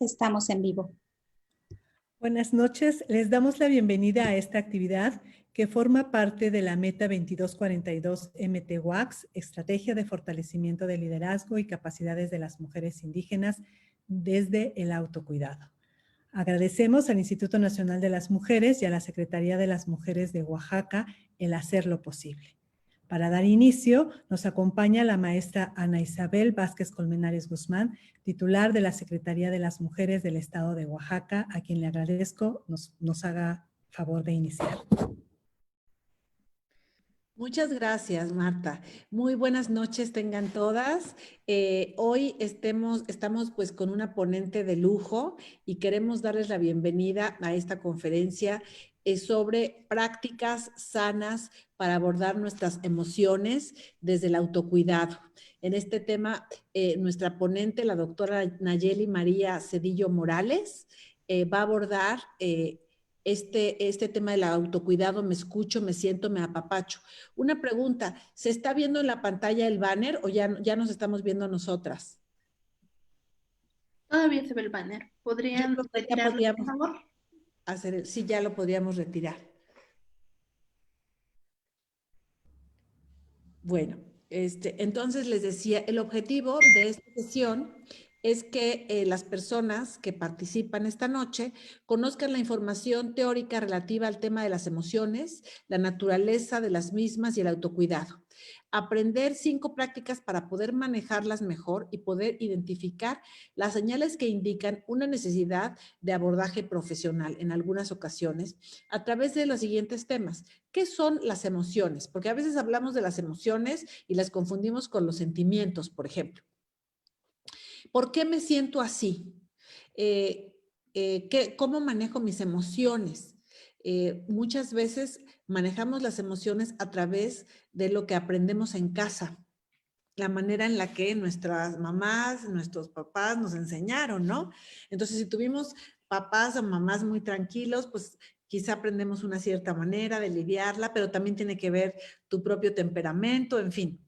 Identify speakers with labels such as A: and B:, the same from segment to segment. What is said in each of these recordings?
A: Estamos en vivo.
B: Buenas noches, les damos la bienvenida a esta actividad que forma parte de la Meta 2242 MTWACS, Estrategia de Fortalecimiento del Liderazgo y Capacidades de las Mujeres Indígenas desde el Autocuidado. Agradecemos al Instituto Nacional de las Mujeres y a la Secretaría de las Mujeres de Oaxaca el hacerlo posible. Para dar inicio, nos acompaña la maestra Ana Isabel Vázquez Colmenares Guzmán, titular de la Secretaría de las Mujeres del Estado de Oaxaca, a quien le agradezco nos haga favor de iniciar.
C: Muchas gracias, Marta. Muy buenas noches tengan todas. Hoy estamos pues con una ponente de lujo y queremos darles la bienvenida a esta conferencia sobre prácticas sanas para abordar nuestras emociones desde el autocuidado. En este tema, nuestra ponente, la doctora Nayeli María Cedillo Morales, va a abordar este tema del autocuidado, me escucho, me siento, me apapacho. Una pregunta, ¿se está viendo en la pantalla el banner o ya nos estamos viendo nosotras?
A: Todavía se ve el banner. ¿Podrían retirarlo, por favor?
C: Sí, ya lo podríamos retirar. Bueno, entonces les decía, el objetivo de esta sesión es que las personas que participan esta noche conozcan la información teórica relativa al tema de las emociones, la naturaleza de las mismas y el autocuidado. Aprender 5 prácticas para poder manejarlas mejor y poder identificar las señales que indican una necesidad de abordaje profesional en algunas ocasiones a través de los siguientes temas. ¿Qué son las emociones? Porque a veces hablamos de las emociones y las confundimos con los sentimientos, por ejemplo. ¿Por qué me siento así? ¿Cómo manejo mis emociones? Muchas veces manejamos las emociones a través de lo que aprendemos en casa, la manera en la que nuestras mamás, nuestros papás nos enseñaron, ¿no? Entonces, si tuvimos papás o mamás muy tranquilos, pues quizá aprendemos una cierta manera de lidiarla, pero también tiene que ver tu propio temperamento, en fin.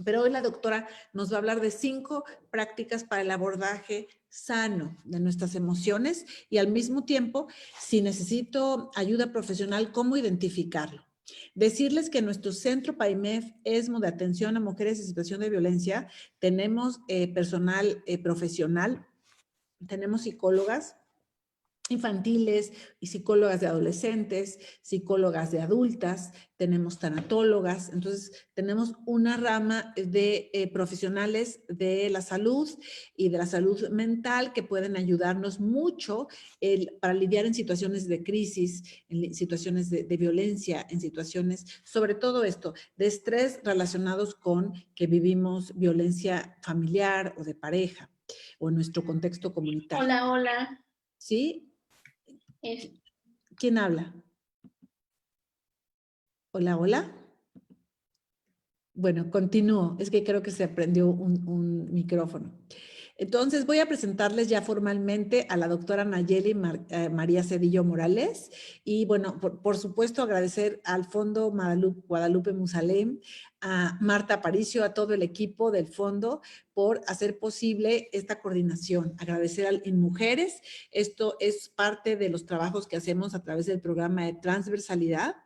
C: Pero hoy la doctora nos va a hablar de 5 prácticas para el abordaje sano de nuestras emociones y al mismo tiempo, si necesito ayuda profesional, ¿cómo identificarlo? Decirles que nuestro centro PAIMEF ESMO de atención a mujeres en situación de violencia, tenemos personal profesional, tenemos psicólogas infantiles y psicólogas de adolescentes, psicólogas de adultas, tenemos tanatólogas, entonces tenemos una rama de profesionales de la salud y de la salud mental que pueden ayudarnos mucho para lidiar en situaciones de crisis, en situaciones de violencia, en situaciones, sobre todo esto, de estrés relacionados con que vivimos violencia familiar o de pareja o en nuestro contexto comunitario.
A: Hola, hola.
C: ¿Sí? ¿Quién habla? Hola, hola. Bueno, continúo. Es que creo que se prendió un micrófono. Entonces, voy a presentarles ya formalmente a la doctora Nayeli María Cedillo Morales y, bueno, por supuesto, agradecer al Fondo Guadalupe Musalem, a Marta Aparicio, a todo el equipo del fondo por hacer posible esta coordinación. Agradecer en Mujeres. Esto es parte de los trabajos que hacemos a través del programa de transversalidad.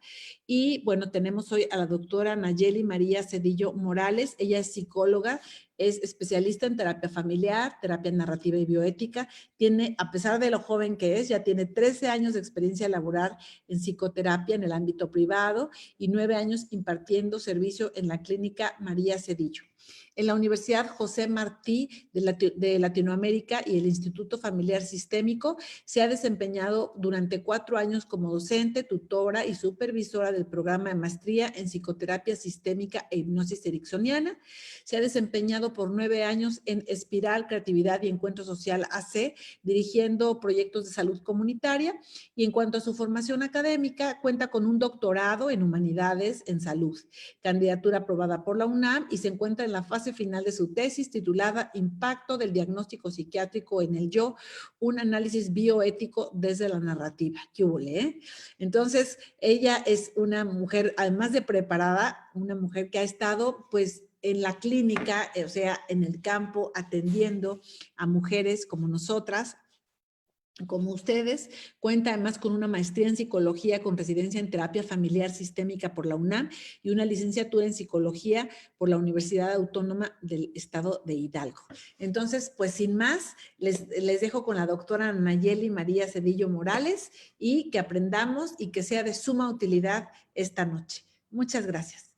C: Y, bueno, tenemos hoy a la doctora Nayeli María Cedillo Morales. Ella es psicóloga, es especialista en terapia familiar, terapia narrativa y bioética. Tiene, a pesar de lo joven que es, ya tiene 13 años de experiencia laboral en psicoterapia en el ámbito privado y 9 años impartiendo servicio en la clínica María Cedillo. En la Universidad José Martí de Latinoamérica y el Instituto Familiar Sistémico se ha desempeñado durante 4 años como docente, tutora y supervisora del programa de maestría en psicoterapia sistémica e hipnosis ericksoniana. Se ha desempeñado por 9 años en Espiral, Creatividad y Encuentro Social AC, dirigiendo proyectos de salud comunitaria. Y en cuanto a su formación académica, cuenta con un doctorado en Humanidades en Salud, candidatura aprobada por la UNAM y se encuentra en la fase final de su tesis titulada Impacto del diagnóstico psiquiátrico en el yo, un análisis bioético desde la narrativa. ¿Qué hubo, eh? Entonces, ella es una mujer, además de preparada, una mujer que ha estado, pues, en la clínica, o sea, en el campo, atendiendo a mujeres como nosotras, como ustedes. Cuenta además con una maestría en psicología con residencia en terapia familiar sistémica por la UNAM y una licenciatura en psicología por la Universidad Autónoma del Estado de Hidalgo. Entonces, pues sin más, les dejo con la doctora Nayeli María Cedillo Morales y que aprendamos y que sea de suma utilidad esta noche. Muchas gracias.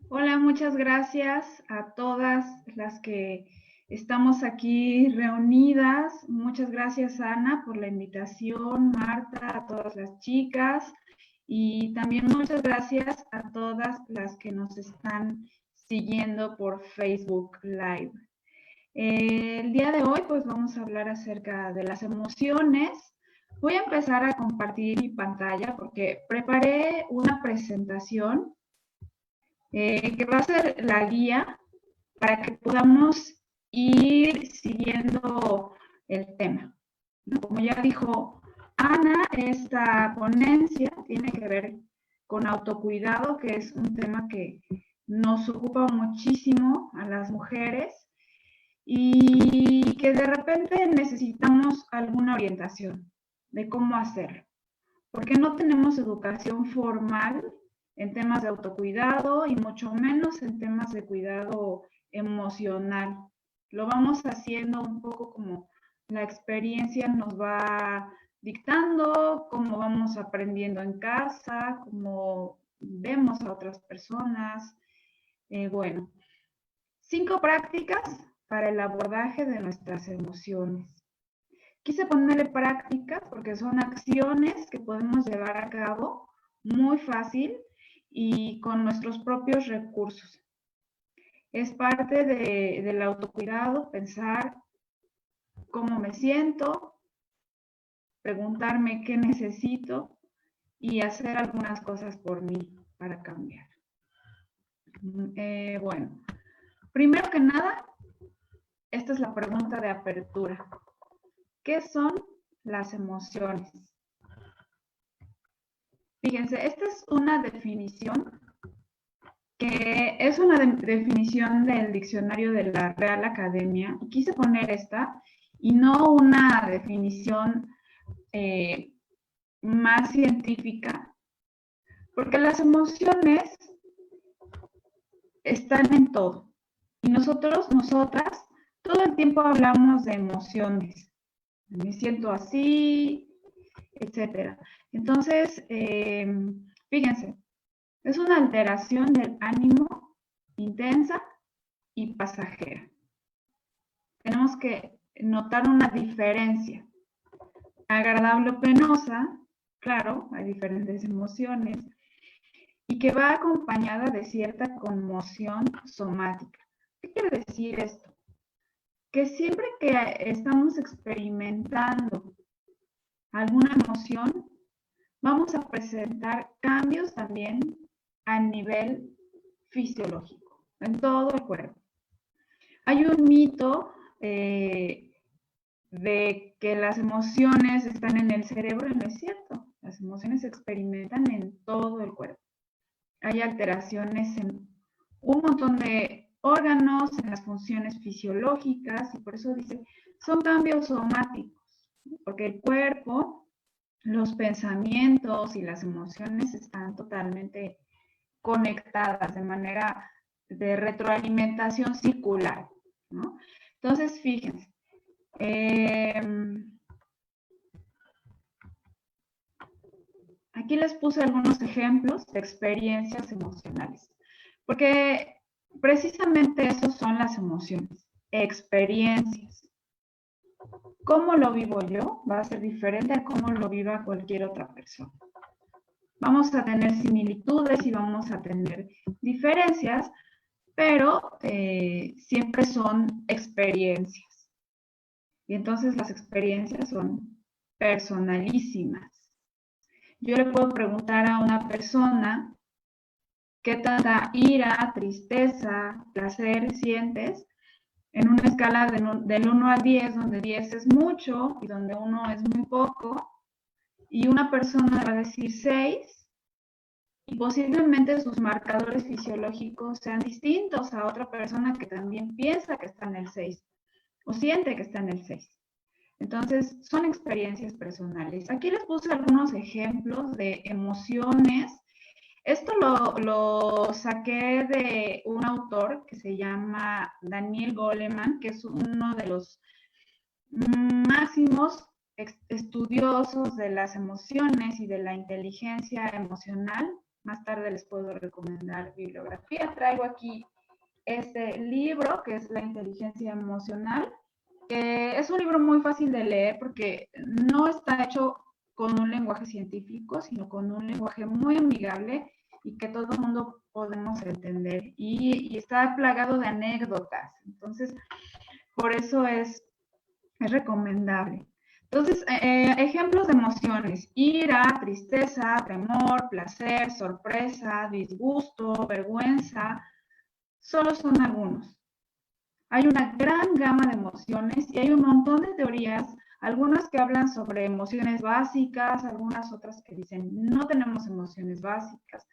D: Hola, muchas gracias a todas las que estamos aquí reunidas. Muchas gracias, Ana, por la invitación, Marta, a todas las chicas. Y también muchas gracias a todas las que nos están siguiendo por Facebook Live. El día de hoy, pues vamos a hablar acerca de las emociones. Voy a empezar a compartir mi pantalla porque preparé una presentación que va a ser la guía para que podamos ir siguiendo el tema. Como ya dijo Ana, esta ponencia tiene que ver con autocuidado, que es un tema que nos ocupa muchísimo a las mujeres y que de repente necesitamos alguna orientación de cómo hacerlo, porque no tenemos educación formal en temas de autocuidado y mucho menos en temas de cuidado emocional. Lo vamos haciendo un poco como la experiencia nos va dictando, cómo vamos aprendiendo en casa, cómo vemos a otras personas. Bueno, 5 prácticas para el abordaje de nuestras emociones. Quise ponerle prácticas porque son acciones que podemos llevar a cabo muy fácil y con nuestros propios recursos. Es parte del autocuidado, pensar cómo me siento, preguntarme qué necesito y hacer algunas cosas por mí para cambiar. Bueno, primero que nada, esta es la pregunta de apertura. ¿Qué son las emociones? Fíjense, esta es una definición que es una definición del diccionario de la Real Academia. Quise poner esta y no una definición más científica, porque las emociones están en todo. Y nosotras, todo el tiempo hablamos de emociones. Me siento así, etcétera. Entonces, fíjense, es una alteración del ánimo intensa y pasajera. Tenemos que notar una diferencia. Agradable o penosa, claro, hay diferentes emociones, y que va acompañada de cierta conmoción somática. ¿Qué quiere decir esto? Que siempre que estamos experimentando alguna emoción, vamos a presentar cambios también a nivel fisiológico, en todo el cuerpo. Hay un mito de que las emociones están en el cerebro, y no es cierto. Las emociones se experimentan en todo el cuerpo. Hay alteraciones en un montón de órganos, en las funciones fisiológicas, y por eso dice, son cambios somáticos, porque el cuerpo, los pensamientos y las emociones están totalmente conectadas de manera de retroalimentación circular, ¿no? Entonces, fíjense, aquí les puse algunos ejemplos de experiencias emocionales, porque precisamente esos son las emociones, experiencias. ¿Cómo lo vivo yo? Va a ser diferente a cómo lo viva cualquier otra persona. Vamos a tener similitudes y vamos a tener diferencias, pero siempre son experiencias. Y entonces las experiencias son personalísimas. Yo le puedo preguntar a una persona qué tanta ira, tristeza, placer sientes en una escala del 1 al 10, donde 10 es mucho y donde 1 es muy poco, y una persona va a decir 6, y posiblemente sus marcadores fisiológicos sean distintos a otra persona que también piensa que está en el 6 o siente que está en el 6. Entonces, son experiencias personales. Aquí les puse algunos ejemplos de emociones. Esto lo saqué de un autor que se llama Daniel Goleman, que es uno de los máximos estudiosos de las emociones y de la inteligencia emocional. Más tarde les puedo recomendar bibliografía. Traigo aquí este libro que es La inteligencia emocional, que es un libro muy fácil de leer porque no está hecho con un lenguaje científico, sino con un lenguaje muy amigable y que todo el mundo podemos entender. Y está plagado de anécdotas. Entonces, por eso es recomendable. Entonces, ejemplos de emociones: ira, tristeza, temor, placer, sorpresa, disgusto, vergüenza, solo son algunos. Hay una gran gama de emociones y hay un montón de teorías, algunas que hablan sobre emociones básicas, algunas otras que dicen no tenemos emociones básicas.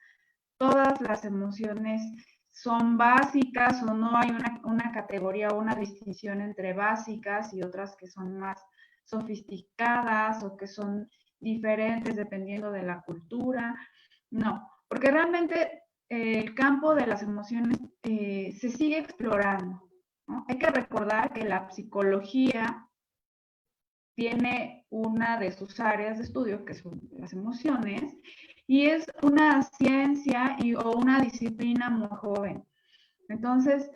D: Todas las emociones son básicas o no hay una categoría o una distinción entre básicas y otras que son más sofisticadas o que son diferentes dependiendo de la cultura. No, porque realmente el campo de las emociones se sigue explorando, ¿no? Hay que recordar que la psicología tiene una de sus áreas de estudio, que son las emociones, y es una ciencia o una disciplina muy joven. Entonces,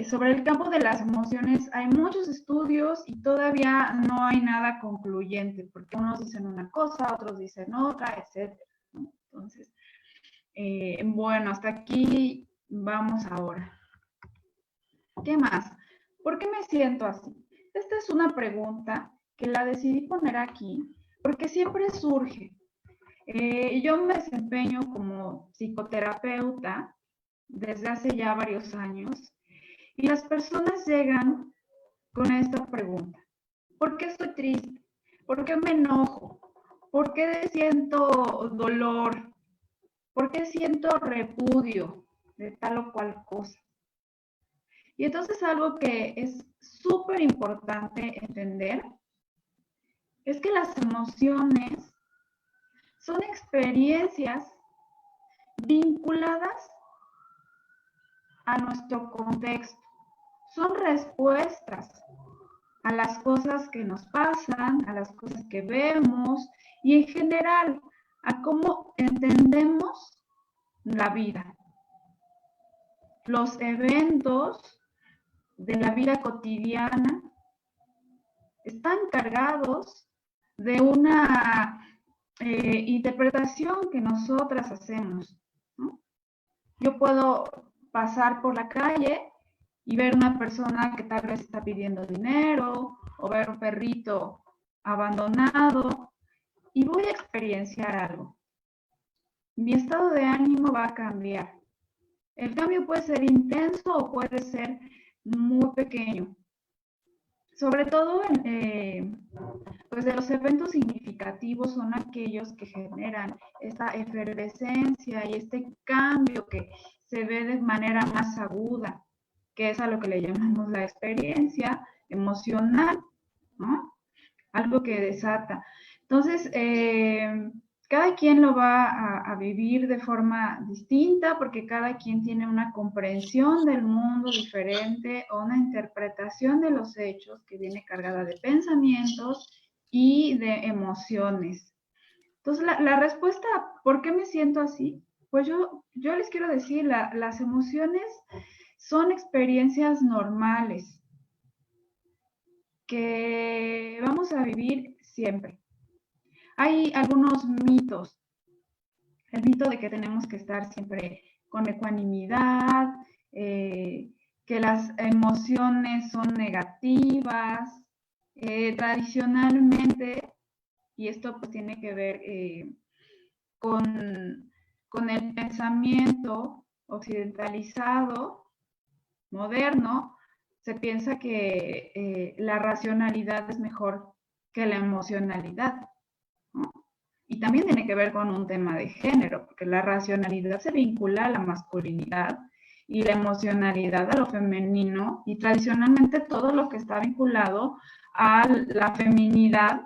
D: sobre el campo de las emociones hay muchos estudios y todavía no hay nada concluyente, porque unos dicen una cosa, otros dicen otra, etc. Entonces, bueno, hasta aquí vamos ahora. ¿Qué más? ¿Por qué me siento así? Esta es una pregunta que la decidí poner aquí porque siempre surge. Yo me desempeño como psicoterapeuta desde hace ya varios años y las personas llegan con esta pregunta: ¿por qué estoy triste? ¿Por qué me enojo? ¿Por qué siento dolor? ¿Por qué siento repudio de tal o cual cosa? Y entonces algo que es súper importante entender es que las emociones son experiencias vinculadas a nuestro contexto. Son respuestas a las cosas que nos pasan, a las cosas que vemos y en general a cómo entendemos la vida. Los eventos de la vida cotidiana están cargados de una interpretación que nosotras hacemos, ¿no? Yo puedo pasar por la calle y ver una persona que tal vez está pidiendo dinero o ver un perrito abandonado y voy a experienciar algo. Mi estado de ánimo va a cambiar. El cambio puede ser intenso o puede ser muy pequeño. Sobre todo, pues de los eventos significativos son aquellos que generan esta efervescencia y este cambio que se ve de manera más aguda, que es a lo que le llamamos la experiencia emocional, ¿no? Algo que desata. Entonces, cada quien lo va a vivir de forma distinta porque cada quien tiene una comprensión del mundo diferente o una interpretación de los hechos que viene cargada de pensamientos y de emociones. Entonces, la respuesta, ¿por qué me siento así? Pues yo les quiero decir, las emociones son experiencias normales que vamos a vivir siempre. Hay algunos mitos. El mito de que tenemos que estar siempre con ecuanimidad, que las emociones son negativas. Tradicionalmente, y esto pues tiene que ver con el pensamiento occidentalizado, moderno, se piensa que la racionalidad es mejor que la emocionalidad, ¿no? Y también tiene que ver con un tema de género, porque la racionalidad se vincula a la masculinidad y la emocionalidad a lo femenino, y tradicionalmente todo lo que está vinculado a la feminidad,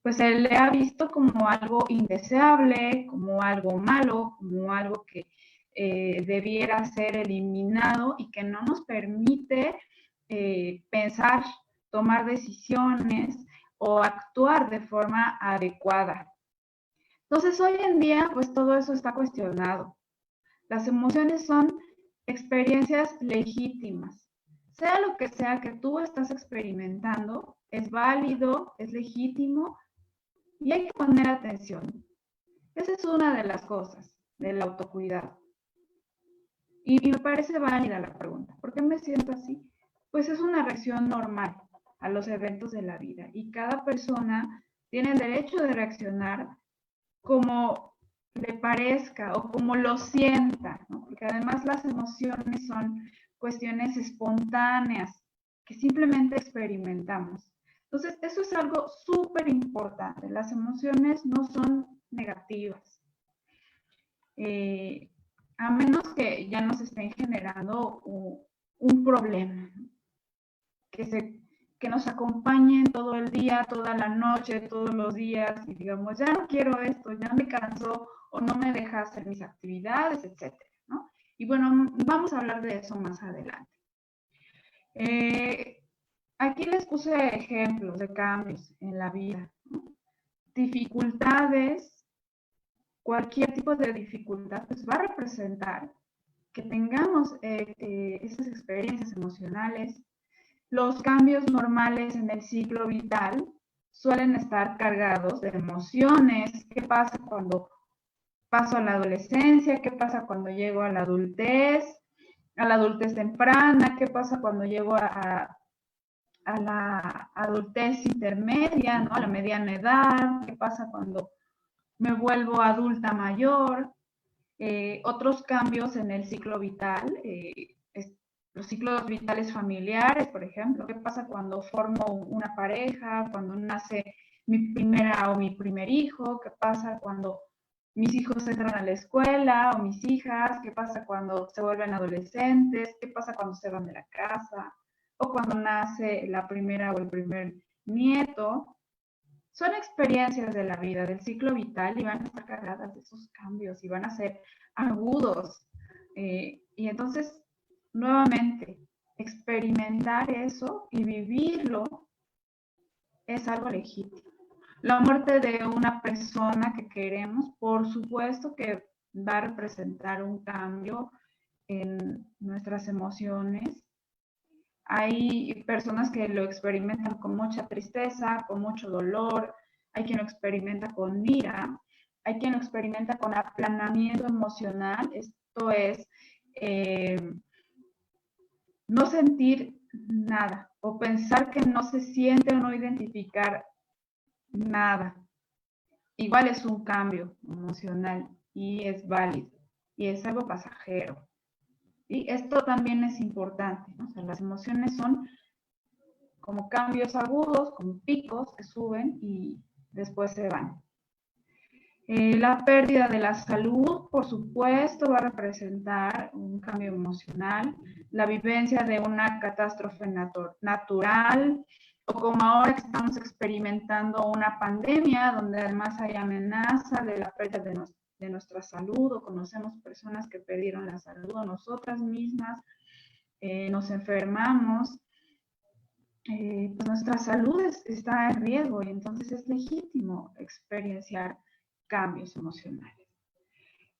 D: pues se le ha visto como algo indeseable, como algo malo, como algo que debiera ser eliminado y que no nos permite pensar, tomar decisiones o actuar de forma adecuada. Entonces, hoy en día, pues todo eso está cuestionado. Las emociones son experiencias legítimas. Sea lo que sea que tú estás experimentando, es válido, es legítimo y hay que poner atención. Esa es una de las cosas del autocuidado. Y me parece válida la pregunta. ¿Por qué me siento así? Pues es una reacción normal a los eventos de la vida y cada persona tiene el derecho de reaccionar como le parezca o como lo sienta, ¿no? Porque además las emociones son cuestiones espontáneas que simplemente experimentamos. Entonces, eso es algo súper importante. Las emociones no son negativas. A menos que ya nos estén generando un problema que nos acompañen todo el día, toda la noche, todos los días, y digamos, ya no quiero esto, ya me cansó o no me deja hacer mis actividades, etcétera, ¿no? Y bueno, vamos a hablar de eso más adelante. Aquí les puse ejemplos de cambios en la vida, ¿no? Dificultades, cualquier tipo de dificultad, pues va a representar que tengamos esas experiencias emocionales. Los cambios normales en el ciclo vital suelen estar cargados de emociones. ¿Qué pasa cuando paso a la adolescencia? ¿Qué pasa cuando llego a la adultez temprana? ¿Qué pasa cuando llego a la adultez intermedia, ¿no? A la mediana edad? ¿Qué pasa cuando me vuelvo adulta mayor? Otros cambios en el ciclo vital, los ciclos vitales familiares, por ejemplo. ¿Qué pasa cuando formo una pareja, cuando nace mi primera o mi primer hijo? ¿Qué pasa cuando mis hijos entran a la escuela o mis hijas? ¿Qué pasa cuando se vuelven adolescentes? ¿Qué pasa cuando se van de la casa? O cuando nace la primera o el primer nieto. Son experiencias de la vida, del ciclo vital, y van a estar cargadas de esos cambios y van a ser agudos. Y entonces, nuevamente, experimentar eso y vivirlo es algo legítimo. La muerte de una persona que queremos, por supuesto que va a representar un cambio en nuestras emociones. Hay personas que lo experimentan con mucha tristeza, con mucho dolor. Hay quien lo experimenta con ira. Hay quien lo experimenta con aplanamiento emocional. Esto es no sentir nada o pensar que no se siente o no identificar nada. Igual es un cambio emocional y es válido y es algo pasajero. Y esto también es importante, ¿no? O sea, las emociones son como cambios agudos, como picos que suben y después se van. La pérdida de la salud, por supuesto, va a representar un cambio emocional. La vivencia de una catástrofe natural, o como ahora que estamos experimentando una pandemia, donde además hay amenaza de la pérdida de nuestra salud, o conocemos personas que perdieron la salud, o nosotras mismas nos enfermamos. Pues nuestra salud está en riesgo y entonces es legítimo experienciar cambios emocionales.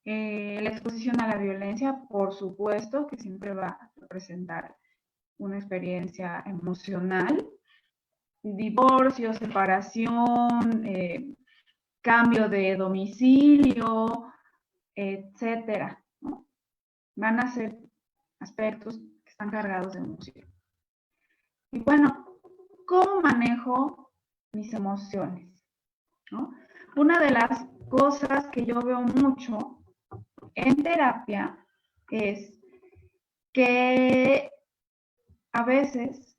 D: La exposición a la violencia, por supuesto, que siempre va a representar una experiencia emocional. Divorcio, separación, cambio de domicilio, etcétera, ¿no? Van a ser aspectos que están cargados de emoción. Y bueno, ¿cómo manejo mis emociones? ¿No? Una de las cosas que yo veo mucho en terapia es que a veces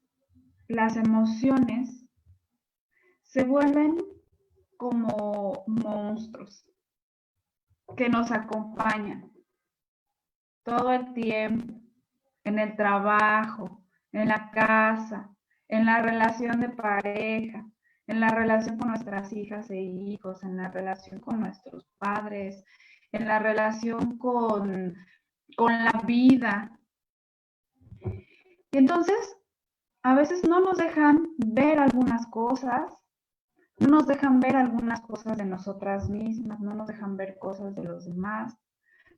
D: las emociones se vuelven como monstruos que nos acompañan todo el tiempo, en el trabajo, en la casa, en la relación de pareja, en la relación con nuestras hijas e hijos, en la relación con nuestros padres, en la relación con la vida. Y entonces, a veces no nos dejan ver algunas cosas, no nos dejan ver algunas cosas de nosotras mismas, no nos dejan ver cosas de los demás,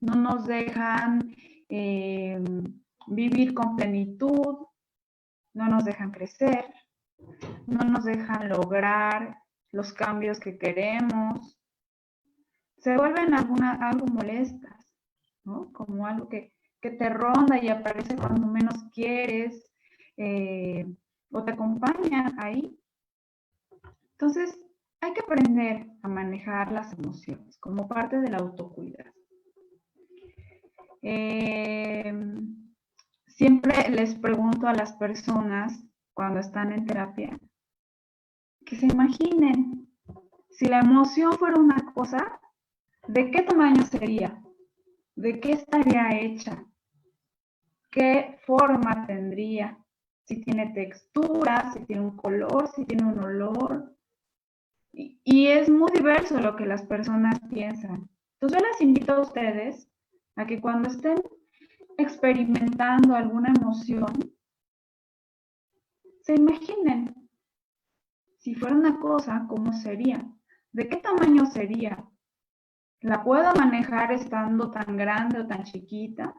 D: no nos dejan vivir con plenitud, no nos dejan crecer, no nos dejan lograr los cambios que queremos. Se vuelven algo molestas, ¿no? Como algo que te ronda y aparece cuando menos quieres, o te acompaña ahí. Entonces, hay que aprender a manejar las emociones como parte del autocuidado. Siempre les pregunto a las personas cuando están en terapia que se imaginen si la emoción fuera una cosa, ¿de qué tamaño sería? ¿De qué estaría hecha? ¿Qué forma tendría? Si tiene textura, si tiene un color, si tiene un olor. Y es muy diverso lo que las personas piensan. Entonces yo les invito a ustedes a que cuando estén experimentando alguna emoción, se imaginen si fuera una cosa, ¿cómo sería? ¿De qué tamaño sería? ¿La puedo manejar estando tan grande o tan chiquita?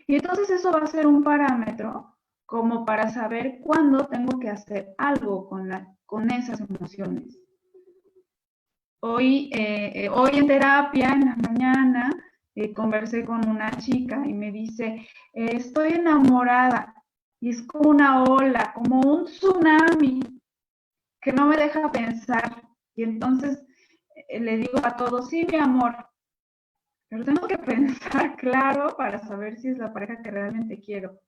D: Y entonces eso va a ser un parámetro como para saber cuándo tengo que hacer algo con esas emociones. Hoy en terapia, en la mañana, conversé con una chica y me dice, estoy enamorada, y es como una ola, como un tsunami que no me deja pensar. Y entonces le digo a todos, sí, mi amor, pero tengo que pensar claro para saber si es la pareja que realmente quiero.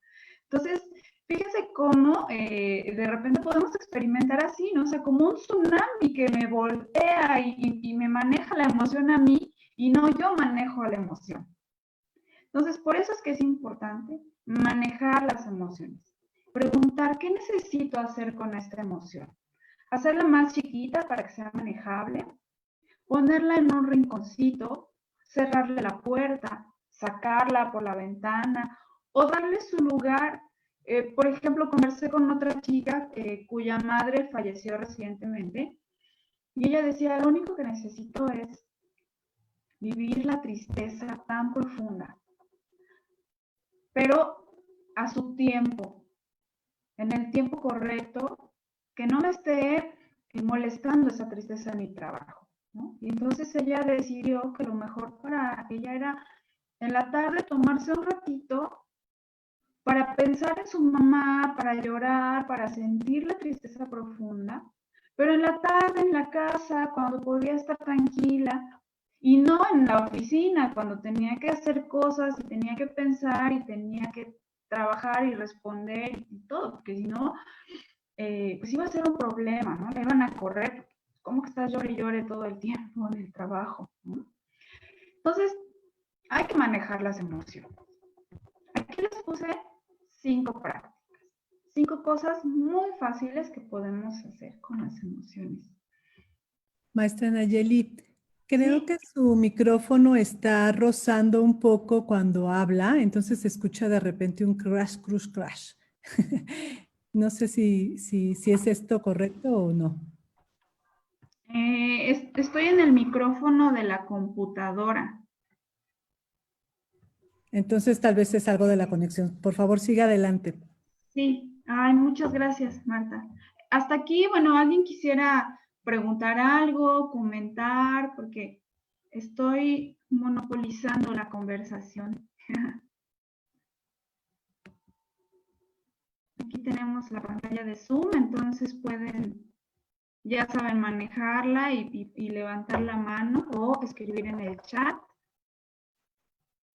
D: Entonces, fíjense cómo de repente podemos experimentar así, ¿no? O sea, como un tsunami que me voltea y me maneja la emoción a mí y no yo manejo a la emoción. Entonces, por eso es que es importante manejar las emociones. Preguntar, ¿qué necesito hacer con esta emoción? Hacerla más chiquita para que sea manejable, ponerla en un rinconcito, cerrarle la puerta, sacarla por la ventana o darle su lugar. Por ejemplo, conversé con otra chica cuya madre falleció recientemente y ella decía, lo único que necesito es vivir la tristeza tan profunda, pero a su tiempo, en el tiempo correcto, que no me esté molestando esa tristeza en mi trabajo, ¿no? Y entonces ella decidió que lo mejor para ella era en la tarde tomarse un ratito para pensar en su mamá, para llorar, para sentir la tristeza profunda, pero en la tarde en la casa, cuando podía estar tranquila, y no en la oficina, cuando tenía que hacer cosas y tenía que pensar y tenía que trabajar y responder y todo, porque si no, pues iba a ser un problema, ¿no? Le iban a correr, ¿cómo que estás llore y llore todo el tiempo en el trabajo? ¿No? Entonces, hay que manejar las emociones. Aquí les puse 5 prácticas, 5 cosas muy fáciles que podemos hacer con las emociones.
B: Maestra Nayeli, creo
D: Sí.
B: que su micrófono está rozando un poco cuando habla, entonces se escucha de repente un crash, crush, crash. No sé si es esto correcto o no.
D: Estoy en el micrófono de la computadora.
B: Entonces tal vez es algo de la conexión. Por favor, siga adelante.
D: Sí, ay, muchas gracias, Marta. Hasta aquí, bueno, ¿alguien quisiera preguntar algo, comentar? Porque estoy monopolizando la conversación. Aquí tenemos la pantalla de Zoom, entonces pueden, ya saben manejarla y levantar la mano o escribir en el chat.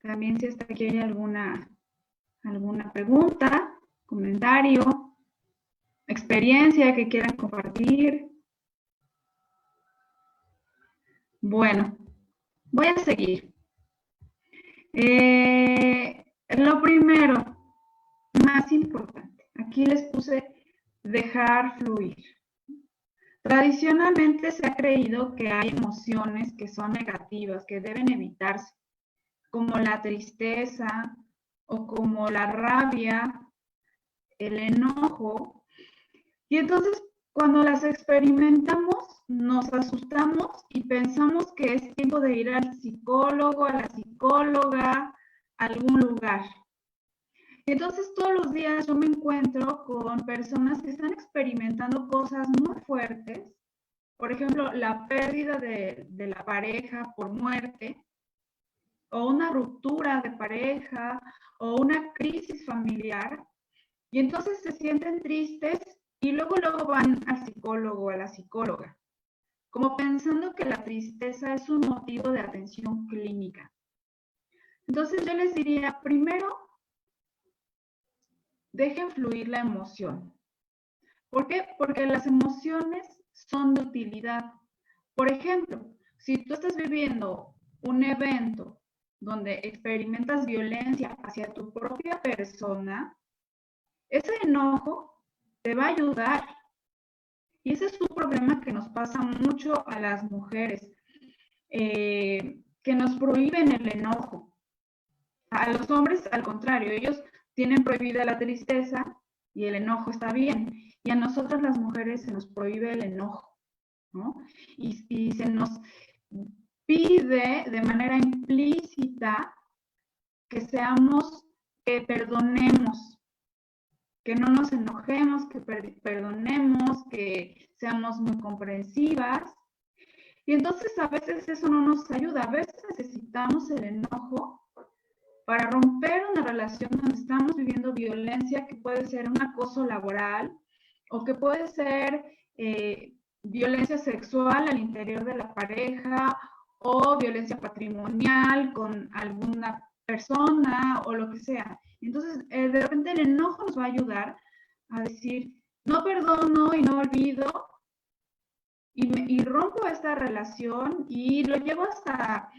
D: También si hasta aquí hay alguna pregunta, comentario, experiencia que quieran compartir. Bueno, voy a seguir. Lo primero, más importante, aquí les puse dejar fluir. Tradicionalmente se ha creído que hay emociones que son negativas, que deben evitarse, como la tristeza o como la rabia, el enojo. Y entonces, cuando las experimentamos, nos asustamos y pensamos que es tiempo de ir al psicólogo, a la psicóloga, a algún lugar. Y entonces, todos los días yo me encuentro con personas que están experimentando cosas muy fuertes. Por ejemplo, la pérdida de la pareja por muerte, o una ruptura de pareja, o una crisis familiar. Y entonces se sienten tristes y luego van al psicólogo o a la psicóloga, como pensando que la tristeza es un motivo de atención clínica. Entonces yo les diría, primero, dejen fluir la emoción. ¿Por qué? Porque las emociones son de utilidad. Por ejemplo, si tú estás viviendo un evento donde experimentas violencia hacia tu propia persona, ese enojo te va a ayudar. Y ese es un problema que nos pasa mucho a las mujeres, que nos prohíben el enojo. A los hombres, al contrario, ellos tienen prohibida la tristeza y el enojo está bien. Y a nosotras las mujeres se nos prohíbe el enojo, ¿no? Y se nos pide de manera implícita que que perdonemos, que no nos enojemos, que perdonemos, que seamos muy comprensivas. Y entonces a veces eso no nos ayuda, a veces necesitamos el enojo para romper una relación donde estamos viviendo violencia, que puede ser un acoso laboral o que puede ser violencia sexual al interior de la pareja o violencia patrimonial con alguna persona o lo que sea. Entonces, de repente el enojo nos va a ayudar a decir, no perdono y no olvido y rompo esta relación y lo llevo hasta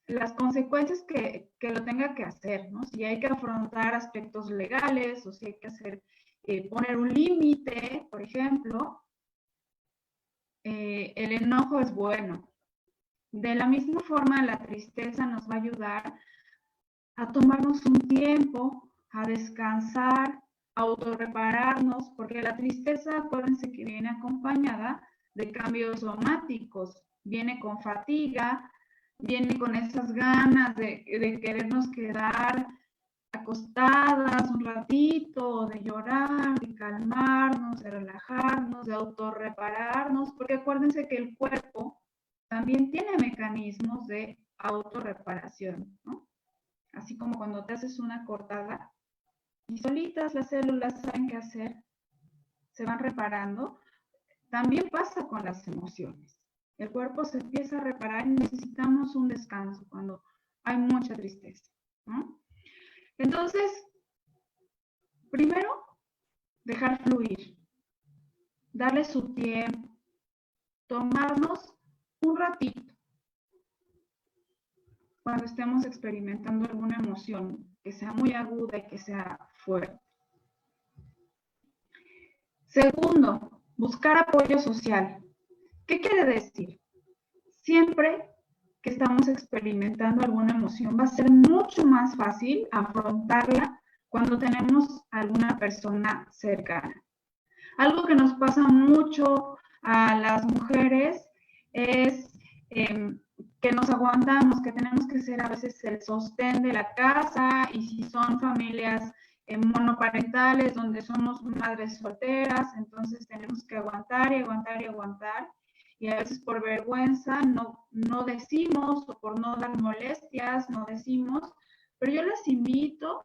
D: las consecuencias que lo tenga que hacer, ¿no? Si hay que afrontar aspectos legales o si hay que hacer, poner un límite, por ejemplo, el enojo es bueno. De la misma forma, la tristeza nos va a ayudar a tomarnos un tiempo, a descansar, a autorrepararnos, porque la tristeza, acuérdense que viene acompañada de cambios somáticos, viene con fatiga, viene con esas ganas de querernos quedar acostadas un ratito, de llorar, de calmarnos, de relajarnos, de autorrepararnos, porque acuérdense que el cuerpo también tiene mecanismos de autorreparación, ¿no? Así como cuando te haces una cortada y solitas las células saben qué hacer, se van reparando, también pasa con las emociones. El cuerpo se empieza a reparar y necesitamos un descanso cuando hay mucha tristeza, ¿no? Entonces, primero, dejar fluir, darle su tiempo, tomarnos un ratito cuando estemos experimentando alguna emoción que sea muy aguda y que sea fuerte. Segundo, buscar apoyo social. ¿Qué quiere decir? Siempre que estamos experimentando alguna emoción, va a ser mucho más fácil afrontarla cuando tenemos alguna persona cercana. Algo que nos pasa mucho a las mujeres es que nos aguantamos, que tenemos que ser a veces el sostén de la casa, y si son familias monoparentales donde somos madres solteras, entonces tenemos que aguantar y aguantar y aguantar, y a veces por vergüenza no decimos, o por no dar molestias no decimos, pero yo les invito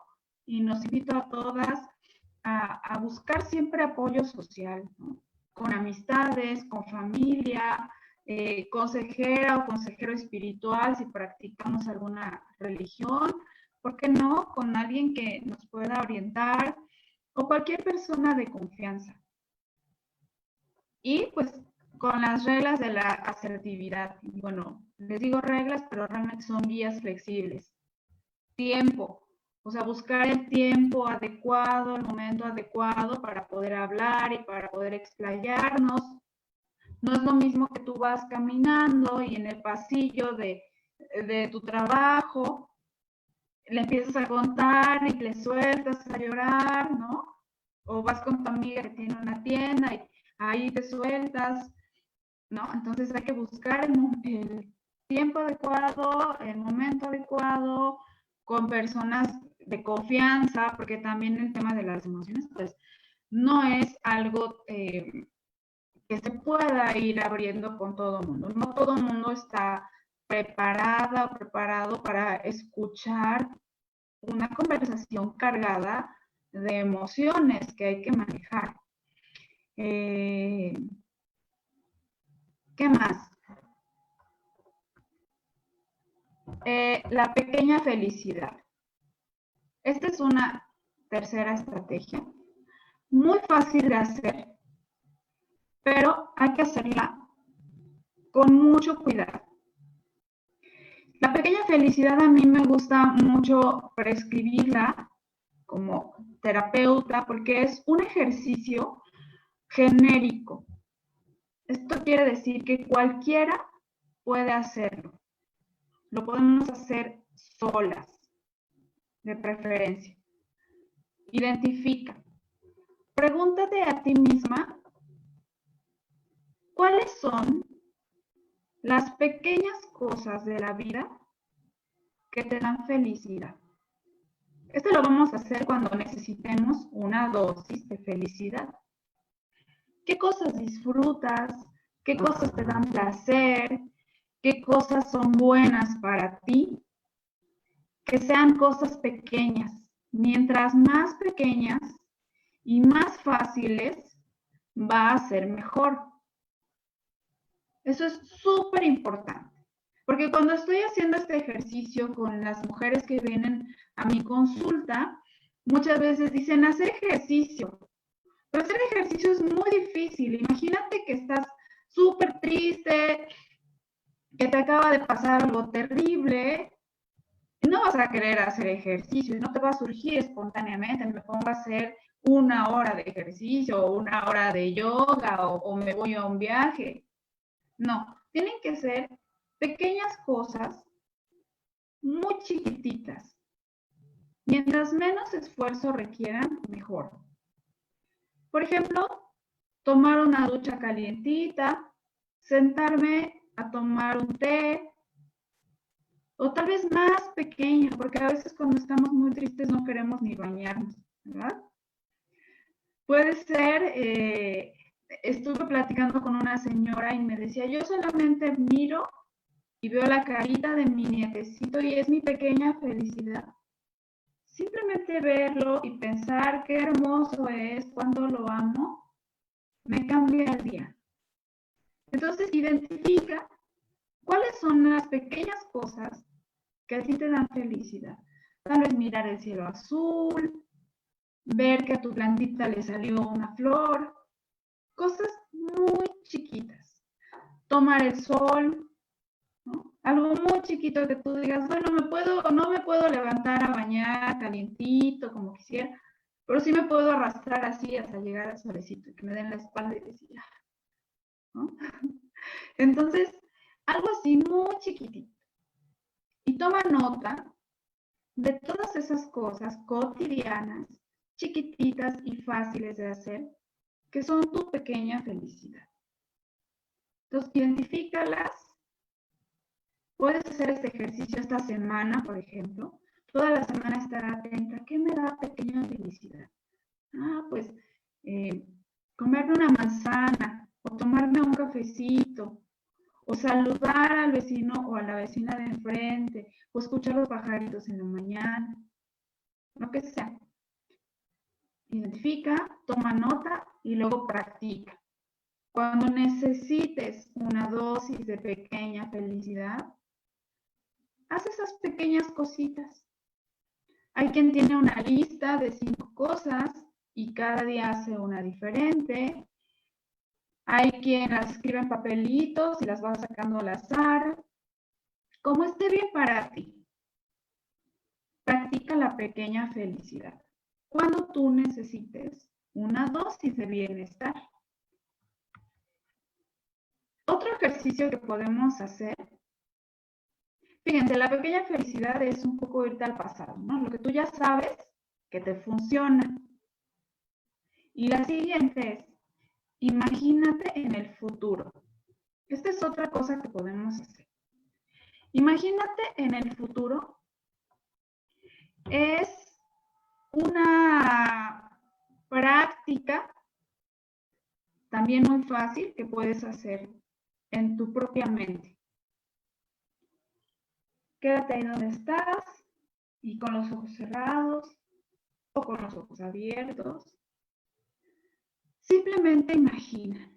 D: y nos invito a todas a buscar siempre apoyo social, ¿no? Con amistades, con familia, consejera o consejero espiritual si practicamos alguna religión, ¿por qué no? Con alguien que nos pueda orientar o cualquier persona de confianza. Y pues con las reglas de la asertividad. Bueno, les digo reglas, pero realmente son guías flexibles. Tiempo, o sea, buscar el tiempo adecuado, el momento adecuado para poder hablar y para poder explayarnos. No es lo mismo que tú vas caminando y en el pasillo de tu trabajo le empiezas a contar y le sueltas a llorar, ¿no? O vas con tu amiga que tiene una tienda y ahí te sueltas, ¿no? Entonces hay que buscar el tiempo adecuado, el momento adecuado, con personas de confianza, porque también el tema de las emociones, pues, no es algo que se pueda ir abriendo con todo el mundo. No todo el mundo está preparada o preparado para escuchar una conversación cargada de emociones que hay que manejar. ¿Qué más? La pequeña felicidad. Esta es una tercera estrategia, muy fácil de hacer, pero hay que hacerla con mucho cuidado. La pequeña felicidad a mí me gusta mucho prescribirla como terapeuta porque es un ejercicio genérico. Esto quiere decir que cualquiera puede hacerlo. Lo podemos hacer solas, de preferencia. Identifica. Pregúntate a ti misma, ¿cuáles son las pequeñas cosas de la vida que te dan felicidad? Esto lo vamos a hacer cuando necesitemos una dosis de felicidad. ¿Qué cosas disfrutas? ¿Qué cosas te dan placer? ¿Qué cosas son buenas para ti? Que sean cosas pequeñas. Mientras más pequeñas y más fáciles, va a ser mejor. Eso es súper importante. Porque cuando estoy haciendo este ejercicio con las mujeres que vienen a mi consulta, muchas veces dicen hacer ejercicio. Pero hacer ejercicio es muy difícil. Imagínate que estás súper triste, que te acaba de pasar algo terrible. No vas a querer hacer ejercicio y no te va a surgir espontáneamente. Me pongo a hacer 1 hora de ejercicio o 1 hora de yoga o me voy a un viaje. No, tienen que ser pequeñas cosas muy chiquititas. Mientras menos esfuerzo requieran, mejor. Por ejemplo, tomar una ducha calientita, sentarme a tomar un té, o tal vez más pequeño, porque a veces cuando estamos muy tristes no queremos ni bañarnos, ¿verdad? Puede ser, estuve platicando con una señora y me decía, yo solamente miro y veo la carita de mi nietecito y es mi pequeña felicidad. Simplemente verlo y pensar qué hermoso es, cuánto lo amo, me cambia el día. Entonces, identifica cuáles son las pequeñas cosas que a ti te dan felicidad. Tal vez mirar el cielo azul, ver que a tu plantita le salió una flor, cosas muy chiquitas. Tomar el sol, ¿no? Algo muy chiquito que tú digas, bueno, no me puedo levantar a bañar calientito como quisiera, pero sí me puedo arrastrar así hasta llegar al solecito y que me den la espalda y decir, ¿no? Entonces, algo así muy chiquitito. Y toma nota de todas esas cosas cotidianas, chiquititas y fáciles de hacer, que son tu pequeña felicidad. Entonces, identifícalas. Puedes hacer este ejercicio esta semana, por ejemplo. Toda la semana estar atenta. ¿Qué me da pequeña felicidad? Pues comerme una manzana o tomarme un cafecito o saludar al vecino o a la vecina de enfrente o escuchar los pajaritos en la mañana. Lo que sea. Identifica, toma nota y luego practica. Cuando necesites una dosis de pequeña felicidad, haz esas pequeñas cositas. Hay quien tiene una lista de 5 cosas y cada día hace una diferente. Hay quien las escribe en papelitos y las va sacando al azar. Como esté bien para ti. Practica la pequeña felicidad. Cuando tú necesites una dosis de bienestar. Otro ejercicio que podemos hacer. Fíjense, la pequeña felicidad es un poco irte al pasado, ¿no? Lo que tú ya sabes que te funciona. Y la siguiente es, imagínate en el futuro. Esta es otra cosa que podemos hacer. Imagínate en el futuro. Es una práctica también muy fácil que puedes hacer en tu propia mente. Quédate ahí donde estás y con los ojos cerrados o con los ojos abiertos. Simplemente imagina.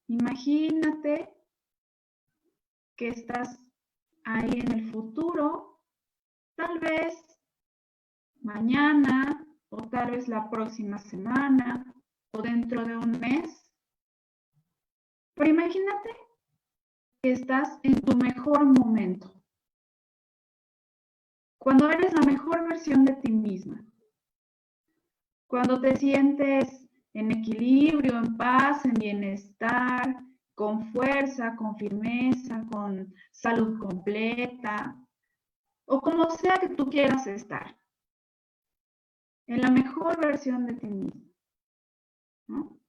D: Imagínate que estás ahí en el futuro, tal vez mañana o tal vez la próxima semana o dentro de un mes. Pero imagínate que estás en tu mejor momento. Cuando eres la mejor versión de ti misma. Cuando te sientes en equilibrio, en paz, en bienestar, con fuerza, con firmeza, con salud completa, o como sea que tú quieras estar. En la mejor versión de ti mismo, ¿no?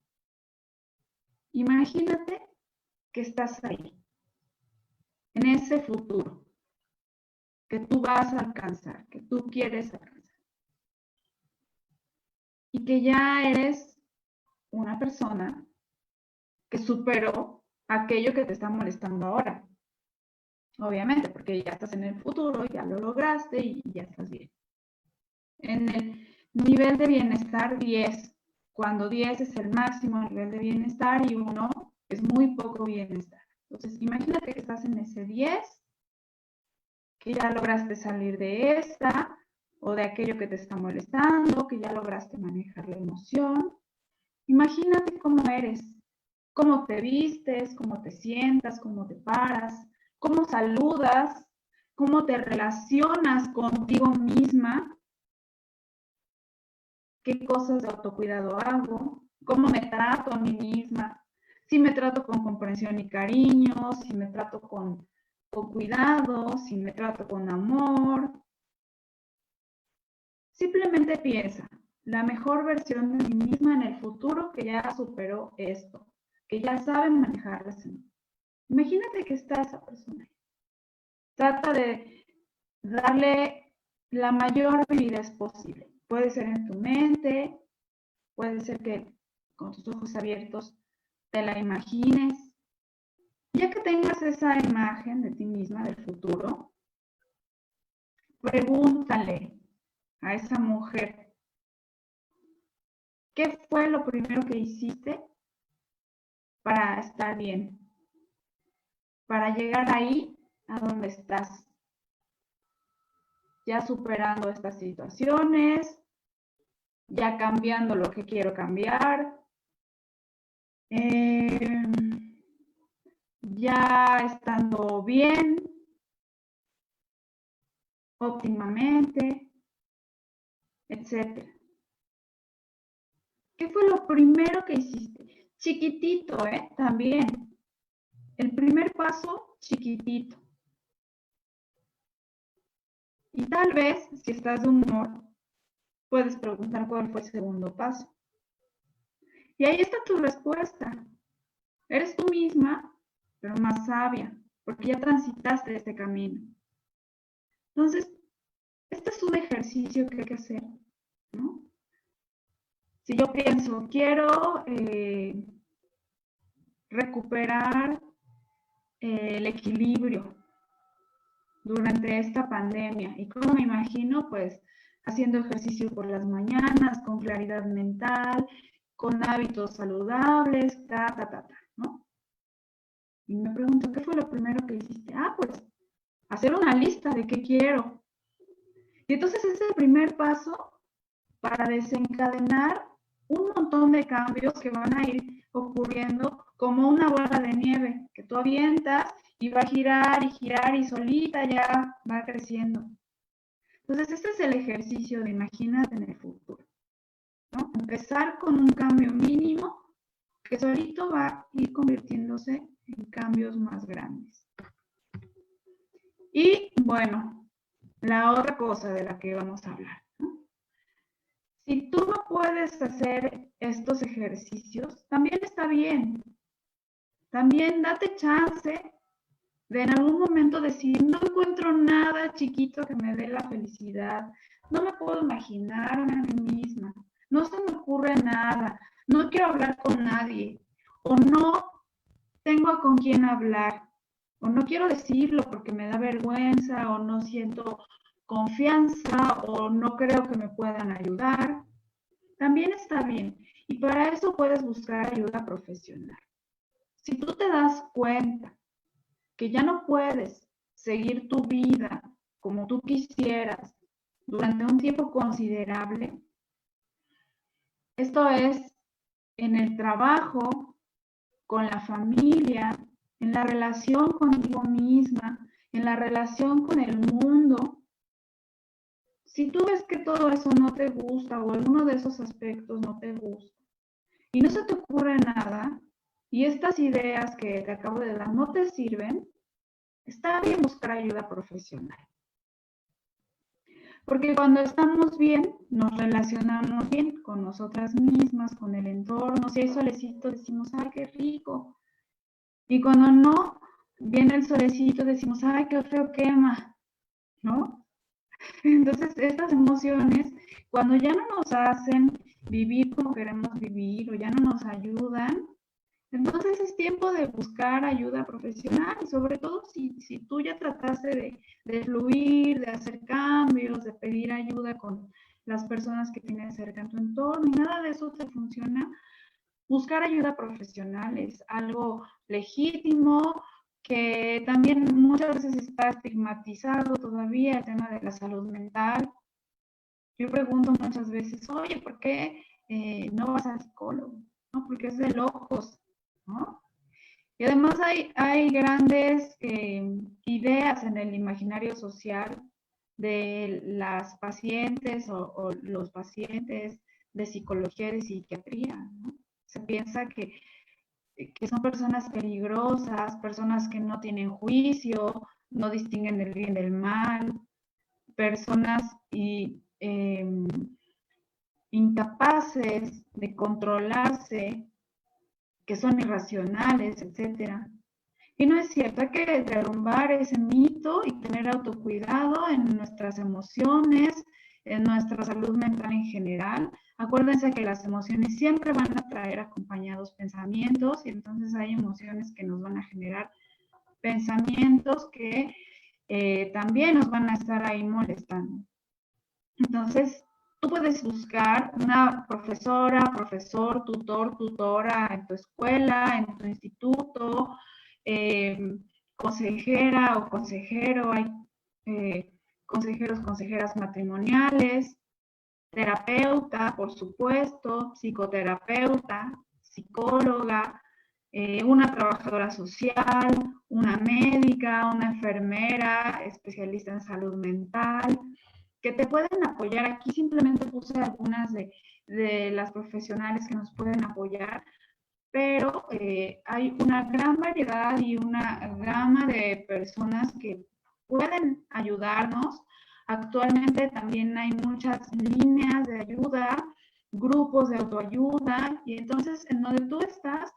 D: Imagínate que estás ahí, en ese futuro, que tú vas a alcanzar, que tú quieres alcanzar. Y que ya eres una persona que superó aquello que te está molestando ahora. Obviamente, porque ya estás en el futuro, ya lo lograste y ya estás bien. En el nivel de bienestar 10, cuando 10 es el máximo nivel de bienestar y 1 es muy poco bienestar. Entonces, imagínate que estás en ese 10, que ya lograste salir de esta o de aquello que te está molestando, que ya lograste manejar la emoción. Imagínate cómo eres, cómo te vistes, cómo te sientas, cómo te paras, cómo saludas, cómo te relacionas contigo misma, qué cosas de autocuidado hago, cómo me trato a mí misma, si me trato con comprensión y cariño, si me trato con cuidado, si me trato con amor. Simplemente piensa, la mejor versión de mí misma en el futuro que ya superó esto, que ya sabe manejar la situación. Imagínate que está esa persona. Trata de darle la mayor validez posible. Puede ser en tu mente, puede ser que con tus ojos abiertos te la imagines. Ya que tengas esa imagen de ti misma del futuro, pregúntale a esa mujer, ¿qué fue lo primero que hiciste para estar bien? Para llegar ahí a donde estás. Ya superando estas situaciones, ya cambiando lo que quiero cambiar, ya estando bien, óptimamente, etc. ¿Qué fue lo primero que hiciste? Chiquitito, también. El primer paso, chiquitito. Y tal vez, si estás de humor, puedes preguntar cuál fue el segundo paso. Y ahí está tu respuesta. Eres tú misma, pero más sabia, porque ya transitaste este camino. Entonces, este es un ejercicio que hay que hacer, ¿no? Si yo pienso, quiero recuperar el equilibrio durante esta pandemia. ¿Y cómo me imagino? Pues haciendo ejercicio por las mañanas, con claridad mental, con hábitos saludables, ¿no? Y me pregunto, ¿qué fue lo primero que hiciste? Ah, pues hacer una lista de qué quiero. Y entonces ese es el primer paso para desencadenar un montón de cambios que van a ir ocurriendo como una bola de nieve que tú avientas y va a girar y solita ya va creciendo. Entonces, este es el ejercicio de imagínate en el futuro, ¿no? Empezar con un cambio mínimo que solito va a ir convirtiéndose en cambios más grandes. Y bueno, la otra cosa de la que vamos a hablar, ¿no? Si tú no puedes hacer estos ejercicios, también está bien. También date chance de en algún momento decir, no encuentro nada chiquito que me dé la felicidad, no me puedo imaginarme a mí misma, no se me ocurre nada, no quiero hablar con nadie, o no tengo con quién hablar, o no quiero decirlo porque me da vergüenza, o no siento confianza, o no creo que me puedan ayudar. También está bien, y para eso puedes buscar ayuda profesional. Si tú te das cuenta que ya no puedes seguir tu vida como tú quisieras durante un tiempo considerable, esto es en el trabajo, con la familia, en la relación contigo misma, en la relación con el mundo. Si tú ves que todo eso no te gusta o alguno de esos aspectos no te gusta y no se te ocurre nada y estas ideas que te acabo de dar no te sirven, está bien buscar ayuda profesional. Porque cuando estamos bien, nos relacionamos bien con nosotras mismas, con el entorno. Si hay solecito, decimos, ¡ay, qué rico! Y cuando no, viene el solecito, decimos, ¡ay, qué feo quema! ¿No? Entonces, estas emociones, cuando ya no nos hacen vivir como queremos vivir o ya no nos ayudan, entonces es tiempo de buscar ayuda profesional, sobre todo si tú ya trataste de fluir, de hacer cambios, de pedir ayuda con las personas que tienes cerca en tu entorno y nada de eso te funciona. Buscar ayuda profesional es algo legítimo, que también muchas veces está estigmatizado todavía el tema de la salud mental. Yo pregunto muchas veces, oye, ¿por qué no vas al psicólogo? ¿No? Porque es de locos, ¿no? Y además hay grandes ideas en el imaginario social de las pacientes o los pacientes de psicología y de psiquiatría, ¿no? Se piensa que son personas peligrosas, personas que no tienen juicio, no distinguen el bien del mal, personas incapaces de controlarse, que son irracionales, etc. Y no es cierto, hay que derrumbar ese mito y tener autocuidado en nuestras emociones, en nuestra salud mental en general. Acuérdense que las emociones siempre van a traer acompañados pensamientos y entonces hay emociones que nos van a generar pensamientos que también nos van a estar ahí molestando. Entonces, tú puedes buscar una profesora, profesor, tutor, tutora en tu escuela, en tu instituto, consejera o consejero, hay consejeros, consejeras matrimoniales, terapeuta, por supuesto, psicoterapeuta, psicóloga, una trabajadora social, una médica, una enfermera, especialista en salud mental, que te pueden apoyar. Aquí simplemente puse algunas de las profesionales que nos pueden apoyar, pero hay una gran variedad y una gama de personas que pueden ayudarnos. Actualmente también hay muchas líneas de ayuda, grupos de autoayuda, y entonces en donde tú estás,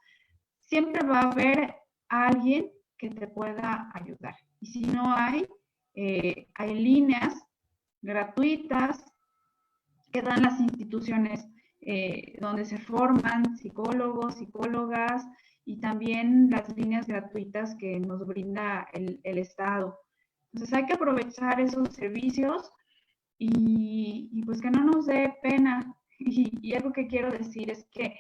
D: siempre va a haber alguien que te pueda ayudar. Y si no hay líneas gratuitas que dan las instituciones donde se forman psicólogos, psicólogas y también las líneas gratuitas que nos brinda el Estado. Entonces hay que aprovechar esos servicios y pues que no nos dé pena. Y algo que quiero decir es que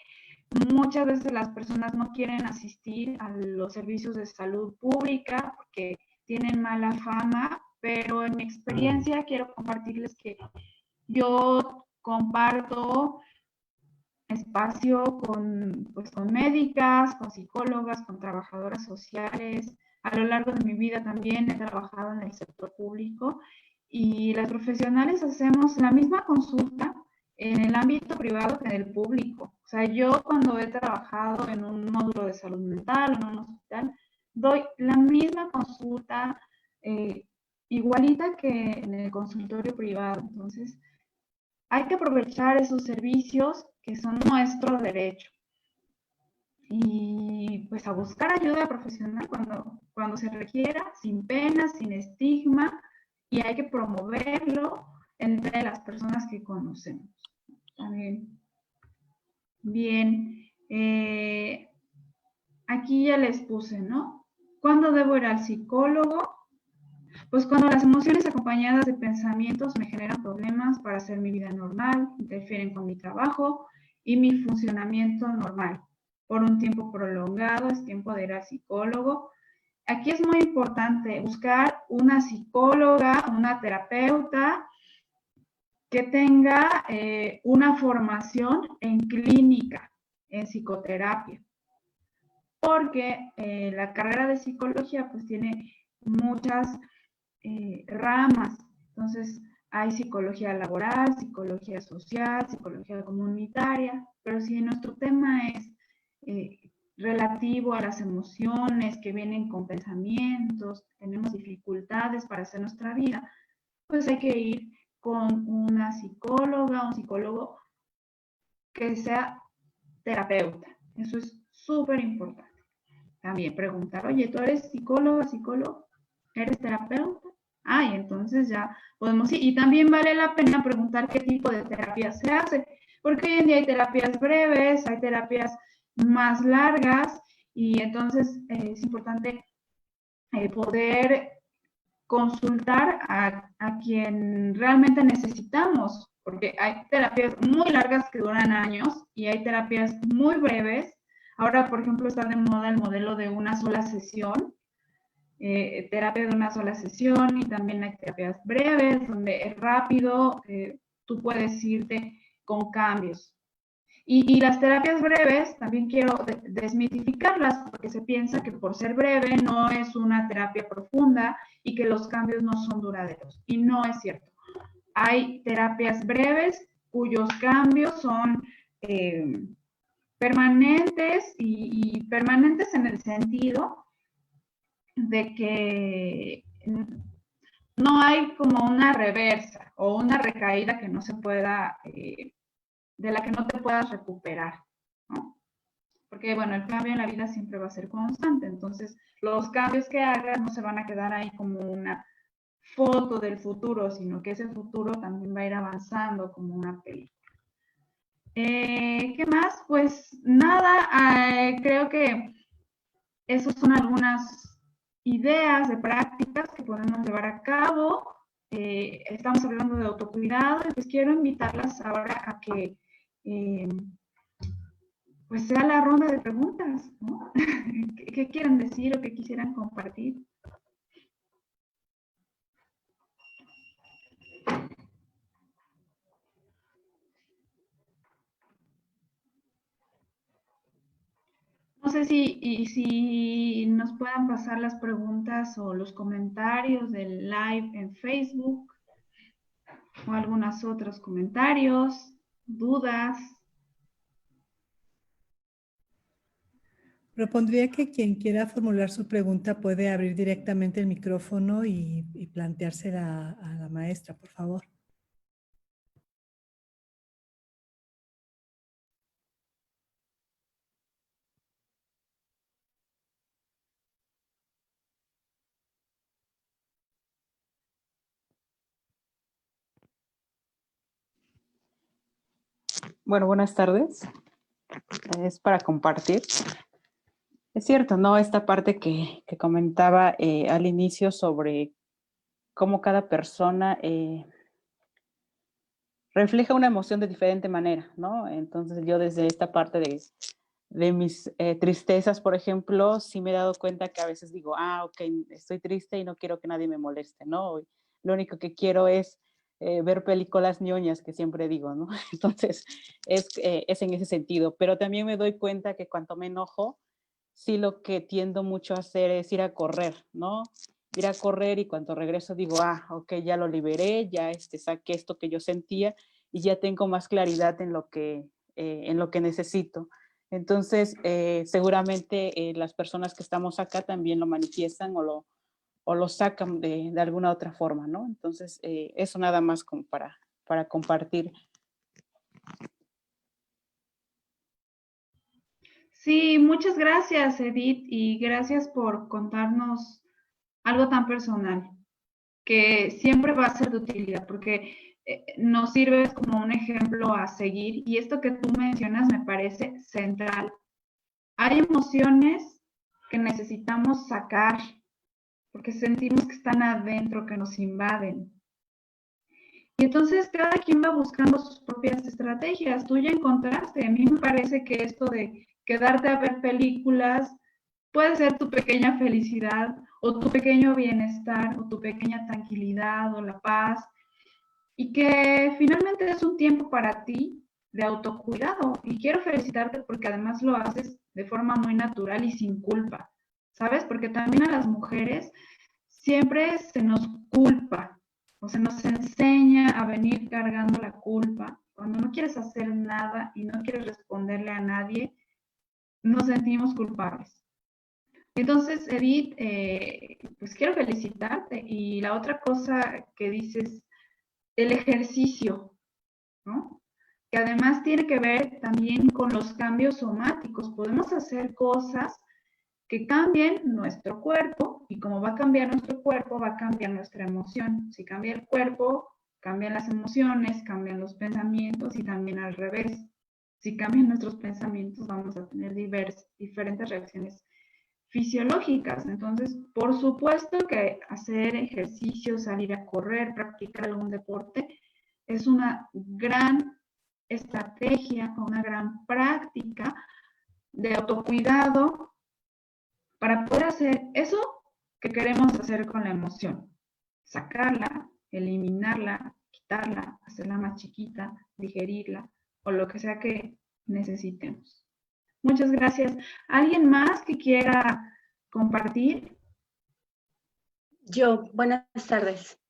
D: muchas veces las personas no quieren asistir a los servicios de salud pública porque tienen mala fama, pero en mi experiencia quiero compartirles que yo comparto espacio con, pues, con médicas, con psicólogas, con trabajadoras sociales. A lo largo de mi vida también he trabajado en el sector público y las profesionales hacemos la misma consulta en el ámbito privado que en el público. O sea, yo cuando he trabajado en un módulo de salud mental o en un hospital, doy la misma consulta igualita que en el consultorio privado. Entonces, hay que aprovechar esos servicios que son nuestro derecho. Y pues a buscar ayuda profesional cuando se requiera, sin pena, sin estigma, y hay que promoverlo entre las personas que conocemos. También. Bien. Aquí ya les puse, ¿no? ¿Cuándo debo ir al psicólogo? Pues cuando las emociones acompañadas de pensamientos me generan problemas para hacer mi vida normal, interfieren con mi trabajo y mi funcionamiento normal. Por un tiempo prolongado es tiempo de ir al psicólogo. Aquí es muy importante buscar una psicóloga, una terapeuta que tenga una formación en clínica, en psicoterapia. Porque la carrera de psicología pues tiene muchas ramas. Entonces, hay psicología laboral, psicología social, psicología comunitaria, pero si nuestro tema es relativo a las emociones que vienen con pensamientos, tenemos dificultades para hacer nuestra vida, pues hay que ir con una psicóloga, un psicólogo que sea terapeuta. Eso es súper importante. También preguntar, oye, ¿tú eres psicóloga, psicólogo? ¿Eres terapeuta? Ah, y entonces ya podemos ir. Y también vale la pena preguntar qué tipo de terapia se hace, porque hoy en día hay terapias breves, hay terapias más largas, y entonces es importante poder consultar a quien realmente necesitamos, porque hay terapias muy largas que duran años y hay terapias muy breves. Ahora, por ejemplo, está de moda el modelo de una sola sesión, terapia de una sola sesión, y también hay terapias breves, donde es rápido, tú puedes irte con cambios. Y las terapias breves, también quiero desmitificarlas, porque se piensa que por ser breve no es una terapia profunda y que los cambios no son duraderos. Y no es cierto. Hay terapias breves cuyos cambios son permanentes, y permanentes en el sentido de que no hay como una reversa o una recaída que no se pueda, de la que no te puedas recuperar, ¿no? Porque, bueno, el cambio en la vida siempre va a ser constante, entonces los cambios que hagas no se van a quedar ahí como una foto del futuro, sino que ese futuro también va a ir avanzando como una película. ¿Qué más? Pues nada, creo que esas son algunas ideas de prácticas que podemos llevar a cabo. Estamos hablando de autocuidado, y pues quiero invitarlas ahora a que pues sea la ronda de preguntas, ¿no? ¿Qué quieren decir o qué quisieran compartir? No sé si nos puedan pasar las preguntas o los comentarios del live en Facebook, o algunos otros comentarios, dudas.
B: Propondría que quien quiera formular su pregunta puede abrir directamente el micrófono y planteársela a la maestra, por favor.
E: Bueno, buenas tardes. Es para compartir. Es cierto, ¿no? Esta parte que comentaba al inicio sobre cómo cada persona refleja una emoción de diferente manera, ¿no? Entonces yo desde esta parte de mis tristezas, por ejemplo, sí me he dado cuenta que a veces digo, ok, estoy triste y no quiero que nadie me moleste, ¿no? Lo único que quiero es ver películas ñoñas, que siempre digo, ¿no? Entonces, es en ese sentido. Pero también me doy cuenta que cuando me enojo, sí lo que tiendo mucho a hacer es ir a correr, ¿no? Ir a correr y cuando regreso digo, ok, ya lo liberé, ya saqué esto que yo sentía y ya tengo más claridad en lo que necesito. Entonces, seguramente las personas que estamos acá también lo manifiestan o lo sacan de alguna otra forma, ¿no? Entonces, eso nada más como para compartir.
D: Sí, muchas gracias, Edith, y gracias por contarnos algo tan personal, que siempre va a ser de utilidad, porque nos sirves como un ejemplo a seguir, y esto que tú mencionas me parece central. Hay emociones que necesitamos sacar, porque sentimos que están adentro, que nos invaden. Y entonces cada quien va buscando sus propias estrategias. Tú ya encontraste. A mí me parece que esto de quedarte a ver películas puede ser tu pequeña felicidad o tu pequeño bienestar o tu pequeña tranquilidad o la paz. Y que finalmente es un tiempo para ti de autocuidado. Y quiero felicitarte porque además lo haces de forma muy natural y sin culpa. ¿Sabes? Porque también a las mujeres siempre se nos culpa. O se nos enseña a venir cargando la culpa. Cuando no quieres hacer nada y no quieres responderle a nadie, nos sentimos culpables. Entonces, Edith, pues quiero felicitarte. Y la otra cosa que dices, el ejercicio, ¿no? Que además tiene que ver también con los cambios somáticos. Podemos hacer cosas que cambien nuestro cuerpo, y como va a cambiar nuestro cuerpo, va a cambiar nuestra emoción. Si cambia el cuerpo, cambian las emociones, cambian los pensamientos, y también al revés. Si cambian nuestros pensamientos, vamos a tener diferentes reacciones fisiológicas. Entonces, por supuesto que hacer ejercicio, salir a correr, practicar algún deporte, es una gran estrategia, una gran práctica de autocuidado para poder hacer eso que queremos hacer con la emoción. Sacarla, eliminarla, quitarla, hacerla más chiquita, digerirla o lo que sea que necesitemos. Muchas gracias. ¿Alguien más que quiera compartir?
F: Yo, buenas tardes.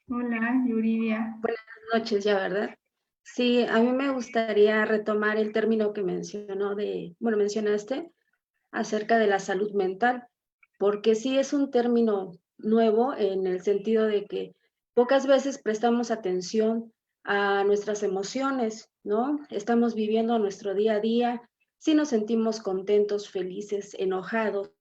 D: Hola, Yuridia.
F: Buenas noches ya, ¿verdad? Sí, a mí me gustaría retomar el término que mencionaste acerca de la salud mental, porque sí es un término nuevo en el sentido de que pocas veces prestamos atención a nuestras emociones, ¿no? Estamos viviendo nuestro día a día, si nos sentimos contentos, felices, enojados,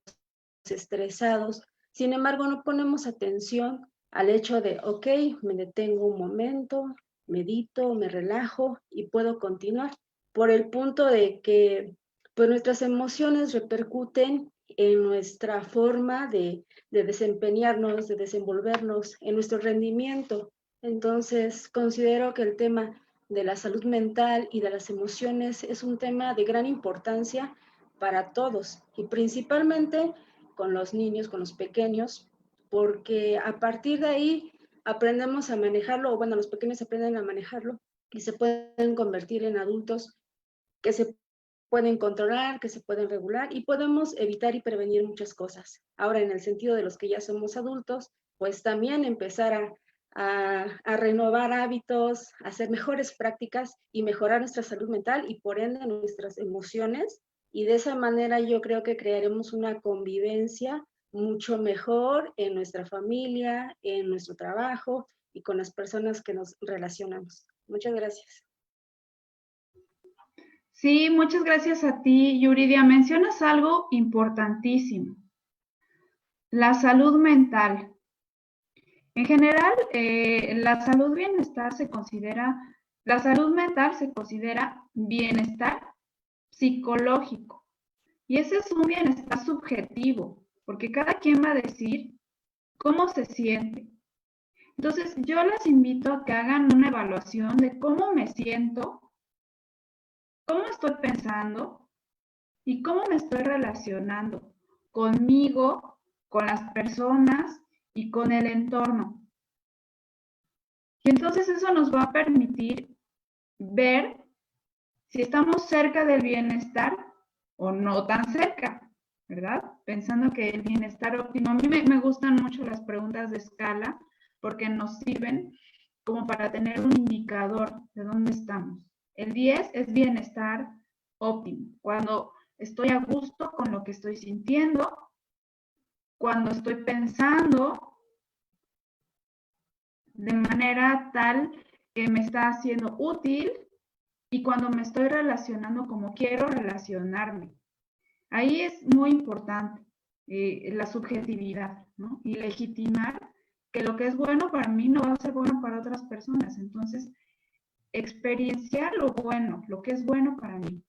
F: estresados. Sin embargo, no ponemos atención al hecho de, ok, me detengo un momento, medito, me relajo y puedo continuar. Por el punto de que pues, nuestras emociones repercuten en nuestra forma de desempeñarnos, de desenvolvernos, en nuestro rendimiento. Entonces, considero que el tema de la salud mental y de las emociones es un tema de gran importancia para todos y principalmente con los niños, con los pequeños, porque a partir de ahí aprendemos a manejarlo, o bueno, los pequeños aprenden a manejarlo y se pueden convertir en adultos que se pueden controlar, que se pueden regular y podemos evitar y prevenir muchas cosas. Ahora, en el sentido de los que ya somos adultos, pues también empezar a renovar hábitos, a hacer mejores prácticas y mejorar nuestra salud mental y por ende nuestras emociones. Y de esa manera yo creo que crearemos una convivencia mucho mejor en nuestra familia, en nuestro trabajo y con las personas que nos relacionamos. Muchas gracias.
D: Sí, muchas gracias a ti, Yuridia. Mencionas algo importantísimo, la salud mental. En general, la salud mental se considera bienestar psicológico. Y ese es un bienestar subjetivo, porque cada quien va a decir cómo se siente. Entonces, yo les invito a que hagan una evaluación de cómo me siento, cómo estoy pensando y cómo me estoy relacionando conmigo, con las personas y con el entorno. Y entonces eso nos va a permitir ver si estamos cerca del bienestar o no tan cerca, ¿verdad? Pensando que el bienestar óptimo, a mí me gustan mucho las preguntas de escala porque nos sirven como para tener un indicador de dónde estamos. El 10 es bienestar óptimo, cuando estoy a gusto con lo que estoy sintiendo, cuando estoy pensando de manera tal que me está haciendo útil y cuando me estoy relacionando como quiero relacionarme. Ahí es muy importante la subjetividad, ¿no? Y legitimar que lo que es bueno para mí no va a ser bueno para otras personas. Entonces, experienciar lo bueno, lo que es bueno para mí.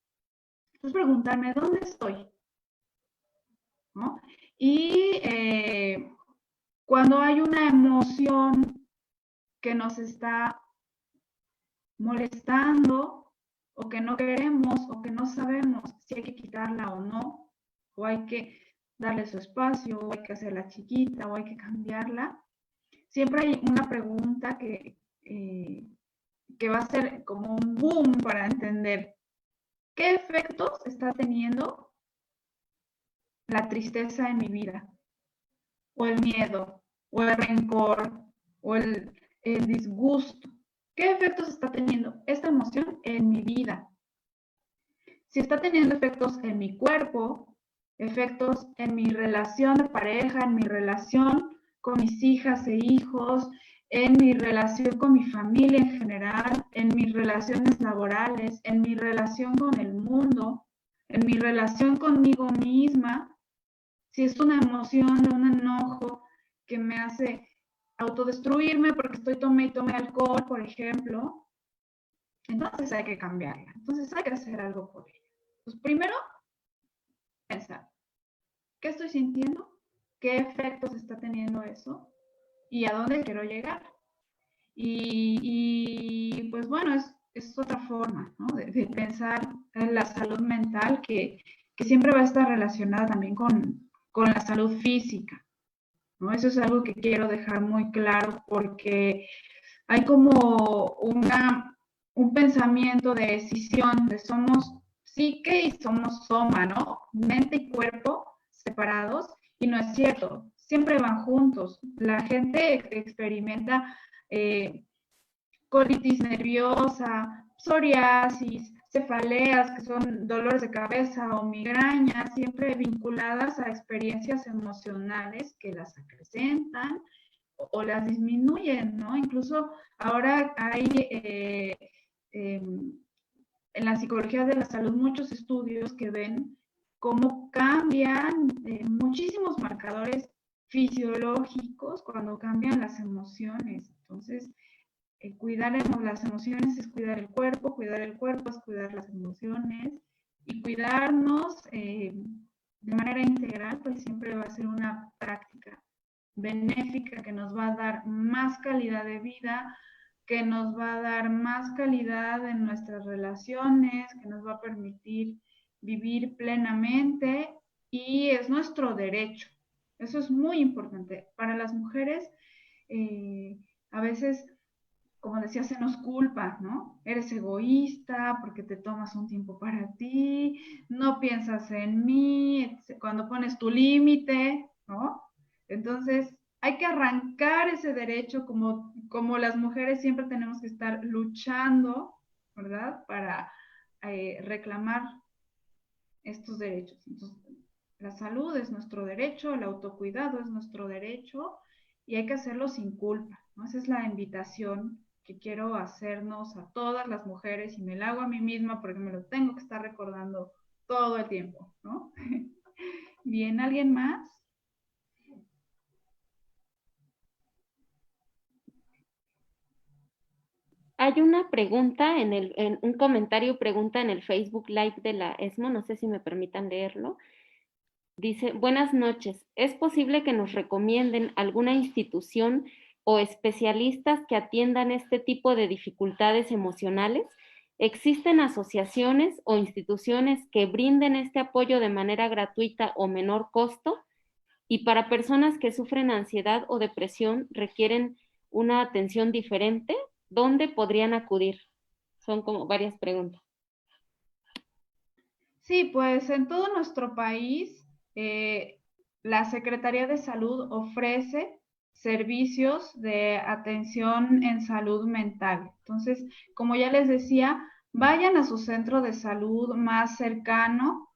D: Entonces, preguntarme, ¿dónde estoy? ¿No? Y cuando hay una emoción que nos está molestando o que no queremos o que no sabemos si hay que quitarla o no, o hay que darle su espacio, o hay que hacerla chiquita, o hay que cambiarla, siempre hay una pregunta que va a ser como un boom para entender qué efectos está teniendo la tristeza en mi vida, o el miedo, o el rencor, o el disgusto. ¿Qué efectos está teniendo esta emoción en mi vida? Si está teniendo efectos en mi cuerpo, efectos en mi relación de pareja, en mi relación con mis hijas e hijos, en mi relación con mi familia en general, en mis relaciones laborales, en mi relación con el mundo, en mi relación conmigo misma, si es una emoción de un enojo que me hace autodestruirme porque estoy tome alcohol, por ejemplo, entonces hay que cambiarla. Entonces hay que hacer algo por ella. Pues primero, pensar, ¿qué estoy sintiendo? ¿Qué efectos está teniendo eso? ¿Y a dónde quiero llegar? Y pues bueno, es otra forma, ¿no? de pensar en la salud mental que siempre va a estar relacionada también con la salud física, ¿no? Eso es algo que quiero dejar muy claro porque hay como un pensamiento de decisión de somos psique y somos soma, ¿no? Mente y cuerpo separados, y no es cierto, siempre van juntos. La gente experimenta colitis nerviosa, psoriasis, cefaleas, que son dolores de cabeza o migrañas, siempre vinculadas a experiencias emocionales que las acrecentan o las disminuyen, ¿no? Incluso ahora hay en la psicología de la salud muchos estudios que ven cómo cambian muchísimos marcadores fisiológicos cuando cambian las emociones. Entonces, cuidar las emociones es cuidar el cuerpo es cuidar las emociones, y cuidarnos de manera integral, pues siempre va a ser una práctica benéfica que nos va a dar más calidad de vida, que nos va a dar más calidad en nuestras relaciones, que nos va a permitir vivir plenamente, y es nuestro derecho. Eso es muy importante. Para las mujeres, a veces, como decía, se nos culpa, ¿no? Eres egoísta porque te tomas un tiempo para ti, no piensas en mí, cuando pones tu límite, ¿no? Entonces, hay que arrancar ese derecho, como las mujeres siempre tenemos que estar luchando, ¿verdad? Para reclamar estos derechos. Entonces, la salud es nuestro derecho, el autocuidado es nuestro derecho, y hay que hacerlo sin culpa, ¿no? Esa es la invitación que quiero hacernos a todas las mujeres, y me la hago a mí misma porque me lo tengo que estar recordando todo el tiempo, ¿no? Bien, ¿alguien más?
G: Hay una pregunta en un comentario, pregunta en el Facebook Live de la ESMO, no sé si me permitan leerlo. Dice, buenas noches, ¿es posible que nos recomienden alguna institución o especialistas que atiendan este tipo de dificultades emocionales? ¿Existen asociaciones o instituciones que brinden este apoyo de manera gratuita o menor costo? Y para personas que sufren ansiedad o depresión, requieren una atención diferente, ¿dónde podrían acudir? Son como varias preguntas.
D: Sí, pues en todo nuestro país, la Secretaría de Salud ofrece servicios de atención en salud mental. Entonces, como ya les decía, vayan a su centro de salud más cercano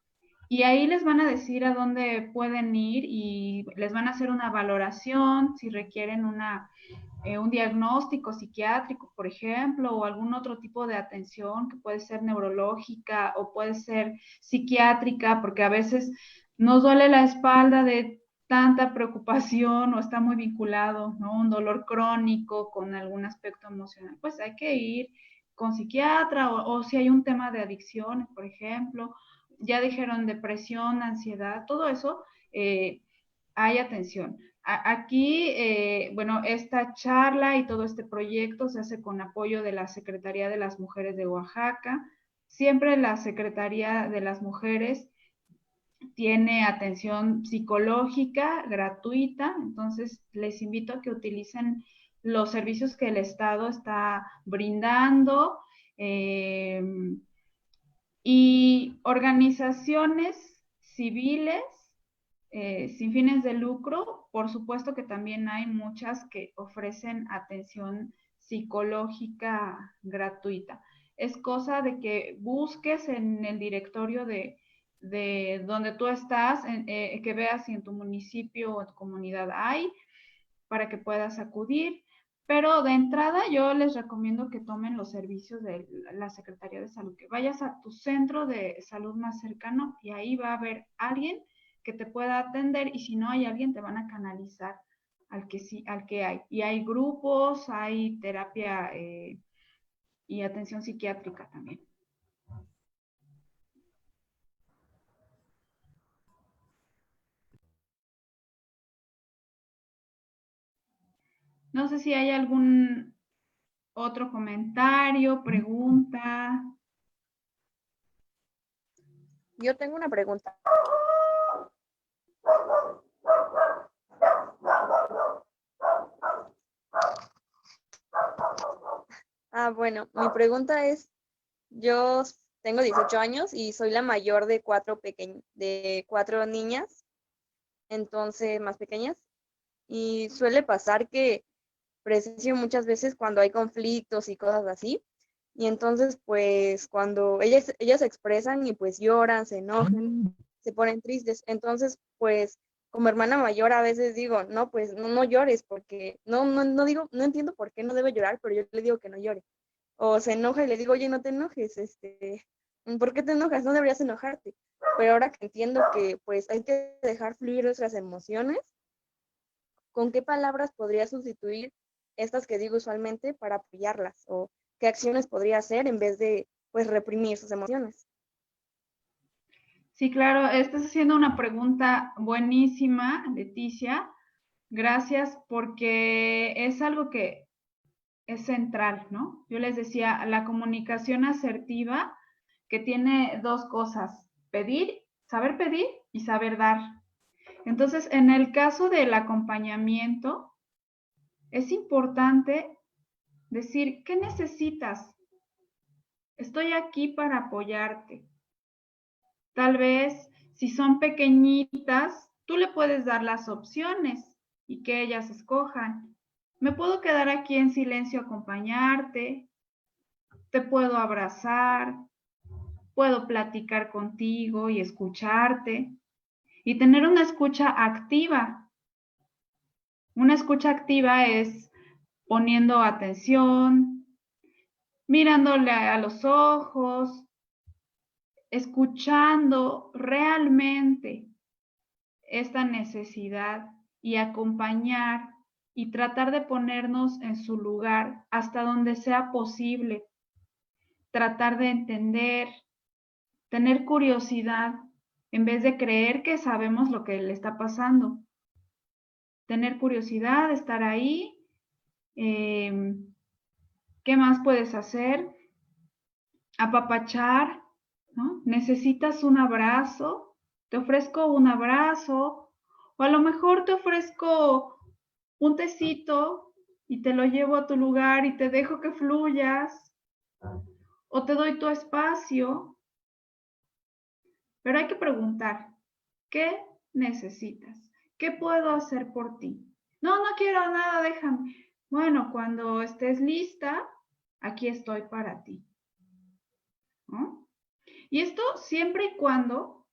D: y ahí les van a decir a dónde pueden ir y les van a hacer una valoración si requieren un diagnóstico psiquiátrico, por ejemplo, o algún otro tipo de atención que puede ser neurológica o puede ser psiquiátrica, porque a veces nos duele la espalda de tanta preocupación o está muy vinculado, ¿no? Un dolor crónico con algún aspecto emocional. Pues hay que ir con psiquiatra o si hay un tema de adicciones, por ejemplo, ya dijeron depresión, ansiedad, todo eso, hay atención. Aquí, bueno, esta charla y todo este proyecto se hace con apoyo de la Secretaría de las Mujeres de Oaxaca. Siempre la Secretaría de las Mujeres tiene atención psicológica gratuita, entonces les invito a que utilicen los servicios que el Estado está brindando y organizaciones civiles sin fines de lucro, por supuesto que también hay muchas que ofrecen atención psicológica gratuita. Es cosa de que busques en el directorio de donde tú estás, que veas si en tu municipio o en tu comunidad hay, para que puedas acudir. Pero de entrada yo les recomiendo que tomen los servicios de la Secretaría de Salud, que vayas a tu centro de salud más cercano y ahí va a haber alguien que te pueda atender y si no hay alguien te van a canalizar al que sí, al que hay. Y hay grupos, hay terapia y atención psiquiátrica también. No sé si hay algún otro comentario, pregunta.
H: Yo tengo una pregunta. Bueno, mi pregunta es, yo tengo 18 años y soy la mayor de cuatro niñas, entonces más pequeñas, y suele pasar que presencio muchas veces cuando hay conflictos y cosas así, y entonces pues cuando ellas se expresan y pues lloran, se enojan, se ponen tristes, entonces pues como hermana mayor a veces digo, no, pues no llores porque no digo, no entiendo por qué no debe llorar, pero yo le digo que no llore. O se enoja y le digo, oye, no te enojes, ¿por qué te enojas? No deberías enojarte. Pero ahora que entiendo que pues hay que dejar fluir nuestras emociones, ¿con qué palabras podría sustituir estas que digo usualmente para apoyarlas? ¿O qué acciones podría hacer en vez de pues reprimir sus emociones?
D: Sí, claro, estás haciendo una pregunta buenísima, Leticia. Gracias, porque es algo que es central, ¿no? Yo les decía, la comunicación asertiva que tiene dos cosas, saber pedir y saber dar. Entonces, en el caso del acompañamiento, es importante decir, ¿qué necesitas? Estoy aquí para apoyarte. Tal vez, si son pequeñitas, tú le puedes dar las opciones y que ellas escojan. Me puedo quedar aquí en silencio a acompañarte, te puedo abrazar, puedo platicar contigo y escucharte y tener una escucha activa. Una escucha activa es poniendo atención, mirándole a los ojos, escuchando realmente esta necesidad y acompañar y tratar de ponernos en su lugar hasta donde sea posible, tratar de entender, tener curiosidad en vez de creer que sabemos lo que le está pasando. Tener curiosidad, estar ahí. ¿Qué más puedes hacer? Apapachar, ¿no? ¿Necesitas un abrazo? Te ofrezco un abrazo o a lo mejor te ofrezco un tecito y te lo llevo a tu lugar y te dejo que fluyas, o te doy tu espacio. Pero hay que preguntar, ¿qué necesitas? ¿Qué puedo hacer por ti? No, no quiero nada, déjame. Bueno, cuando estés lista, aquí estoy para ti. ¿No? Y esto siempre y cuando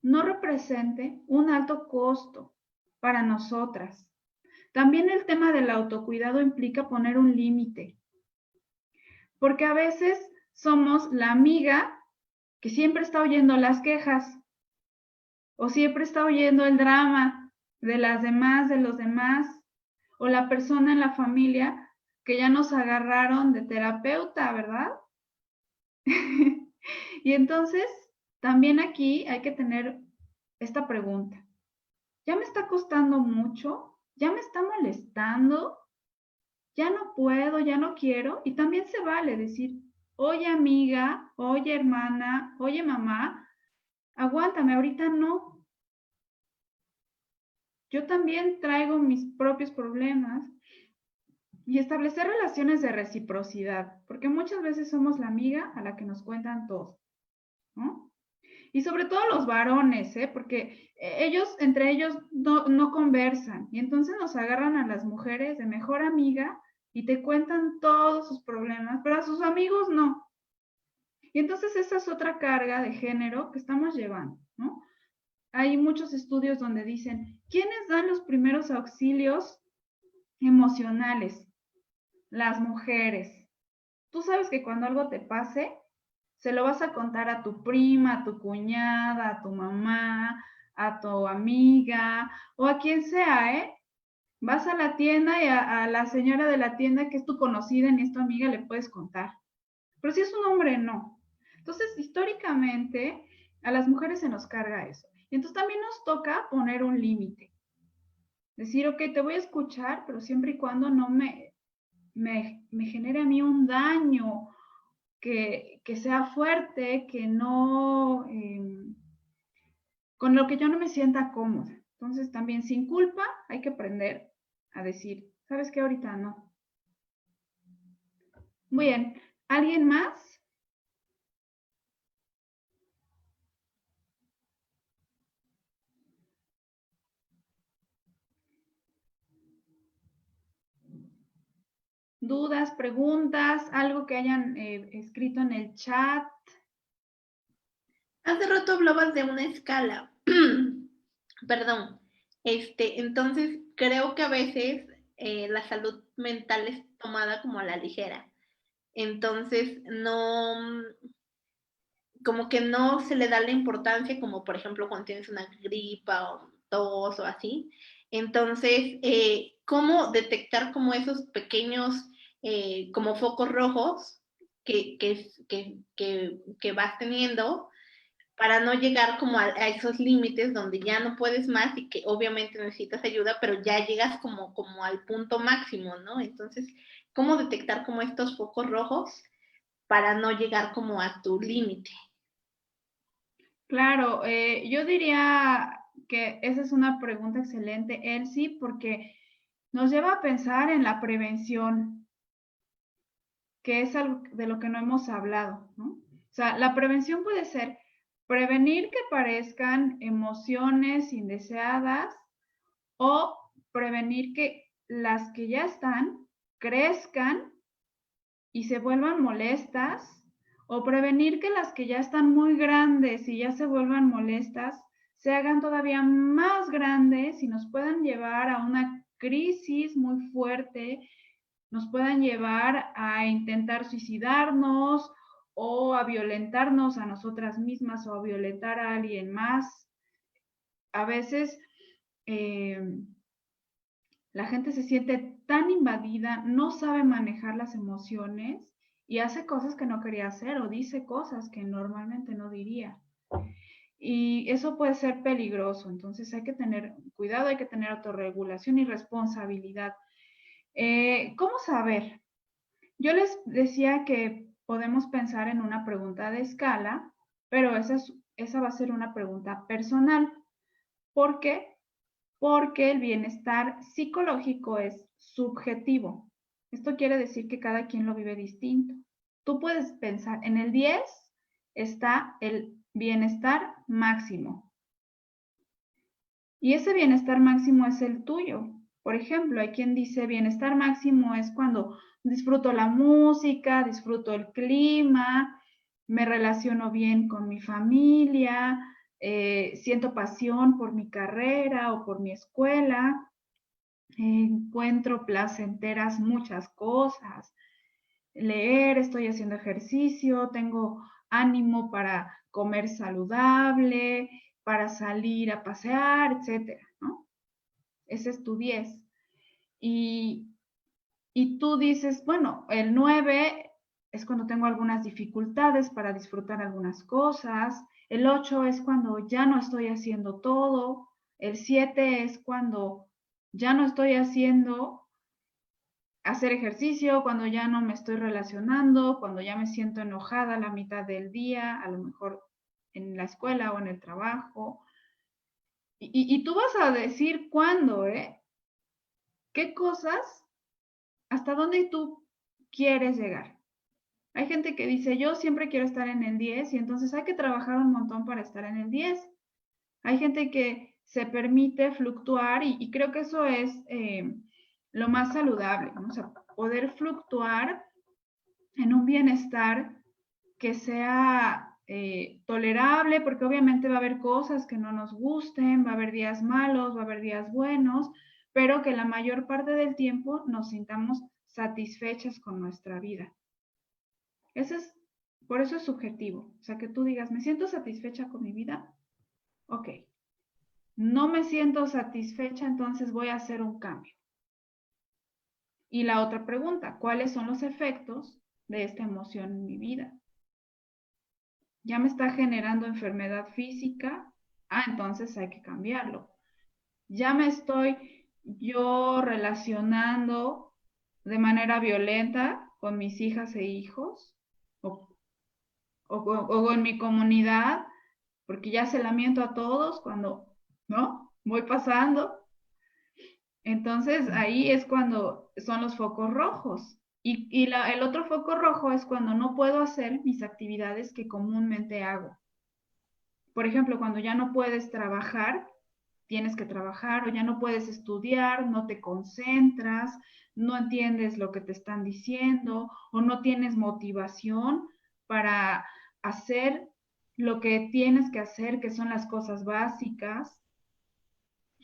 D: no represente un alto costo para nosotras. También el tema del autocuidado implica poner un límite, porque a veces somos la amiga que siempre está oyendo las quejas o siempre está oyendo el drama de las demás, de los demás, o la persona en la familia que ya nos agarraron de terapeuta, ¿verdad? Y entonces, también aquí hay que tener esta pregunta. ¿Ya me está costando mucho? ¿Ya me está molestando? ¿Ya no puedo? ¿Ya no quiero? Y también se vale decir, oye amiga, oye hermana, oye mamá, aguántame, ahorita no. Yo también traigo mis propios problemas. Y establecer relaciones de reciprocidad, porque muchas veces somos la amiga a la que nos cuentan todo, ¿no? Y sobre todo los varones, porque ellos, entre ellos, no conversan. Y entonces nos agarran a las mujeres de mejor amiga y te cuentan todos sus problemas, pero a sus amigos no. Y entonces esa es otra carga de género que estamos llevando, ¿no? Hay muchos estudios donde dicen, ¿quiénes dan los primeros auxilios emocionales? Las mujeres. Tú sabes que cuando algo te pase, se lo vas a contar a tu prima, a tu cuñada, a tu mamá, a tu amiga o a quien sea, ¿eh? Vas a la tienda y a la señora de la tienda que es tu conocida y es tu amiga le puedes contar. Pero si es un hombre, no. Entonces, históricamente, a las mujeres se nos carga eso. Y entonces también nos toca poner un límite. Decir, ok, te voy a escuchar, pero siempre y cuando no me genere a mí un daño, que sea fuerte, que no, con lo que yo no me sienta cómoda. Entonces también sin culpa hay que aprender a decir, ¿sabes qué? Ahorita no. Muy bien, ¿alguien más? ¿Dudas, preguntas, algo que hayan escrito en el chat?
A: Hace rato hablabas de una escala. Perdón. Entonces, creo que a veces la salud mental es tomada como a la ligera. Entonces, no, como que no se le da la importancia como, por ejemplo, cuando tienes una gripa o tos o así. Entonces, ¿cómo detectar como esos pequeños, como focos rojos que vas teniendo para no llegar como a esos límites donde ya no puedes más y que obviamente necesitas ayuda, pero ya llegas como al punto máximo, ¿no? Entonces, ¿cómo detectar como estos focos rojos para no llegar como a tu límite?
D: Claro, yo diría que esa es una pregunta excelente, Elsie, porque nos lleva a pensar en la prevención, que es algo de lo que no hemos hablado, ¿no? O sea, la prevención puede ser prevenir que aparezcan emociones indeseadas o prevenir que las que ya están crezcan y se vuelvan molestas, o prevenir que las que ya están muy grandes y ya se vuelvan molestas se hagan todavía más grandes y nos puedan llevar a una crisis muy fuerte, nos puedan llevar a intentar suicidarnos o a violentarnos a nosotras mismas o a violentar a alguien más. A veces la gente se siente tan invadida, no sabe manejar las emociones y hace cosas que no quería hacer o dice cosas que normalmente no diría. Y eso puede ser peligroso, entonces hay que tener cuidado, hay que tener autorregulación y responsabilidad. ¿Cómo saber? Yo les decía que podemos pensar en una pregunta de escala, pero esa va a ser una pregunta personal. ¿Por qué? Porque el bienestar psicológico es subjetivo. Esto quiere decir que cada quien lo vive distinto. Tú puedes pensar, en el 10 está el bienestar máximo. Y ese bienestar máximo es el tuyo. Por ejemplo, hay quien dice bienestar máximo es cuando disfruto la música, disfruto el clima, me relaciono bien con mi familia, siento pasión por mi carrera o por mi escuela, encuentro placenteras muchas cosas, leer, estoy haciendo ejercicio, tengo ánimo para comer saludable, para salir a pasear, etcétera, ¿no? Ese es tu 10. Y tú dices, bueno, el 9 es cuando tengo algunas dificultades para disfrutar algunas cosas, el 8 es cuando ya no estoy haciendo todo, el 7 es cuando ya no estoy hacer ejercicio, cuando ya no me estoy relacionando, cuando ya me siento enojada a la mitad del día, a lo mejor en la escuela o en el trabajo. Y tú vas a decir cuándo, ¿qué cosas, hasta dónde tú quieres llegar? Hay gente que dice, yo siempre quiero estar en el 10 y entonces hay que trabajar un montón para estar en el 10. Hay gente que se permite fluctuar y creo que eso es lo más saludable, ¿no? O sea, poder fluctuar en un bienestar que sea tolerable, porque obviamente va a haber cosas que no nos gusten, va a haber días malos, va a haber días buenos, pero que la mayor parte del tiempo nos sintamos satisfechas con nuestra vida. Por eso es subjetivo. O sea, que tú digas, ¿me siento satisfecha con mi vida? Ok. No me siento satisfecha, entonces voy a hacer un cambio. Y la otra pregunta, ¿cuáles son los efectos de esta emoción en mi vida? Ya me está generando enfermedad física, entonces hay que cambiarlo. Ya me estoy yo relacionando de manera violenta con mis hijas e hijos o en mi comunidad, porque ya se lamento a todos cuando, ¿no? Voy pasando. Entonces ahí es cuando son los focos rojos. Y el otro foco rojo es cuando no puedo hacer mis actividades que comúnmente hago. Por ejemplo, cuando ya no puedes trabajar, tienes que trabajar, o ya no puedes estudiar, no te concentras, no entiendes lo que te están diciendo, o no tienes motivación para hacer lo que tienes que hacer, que son las cosas básicas.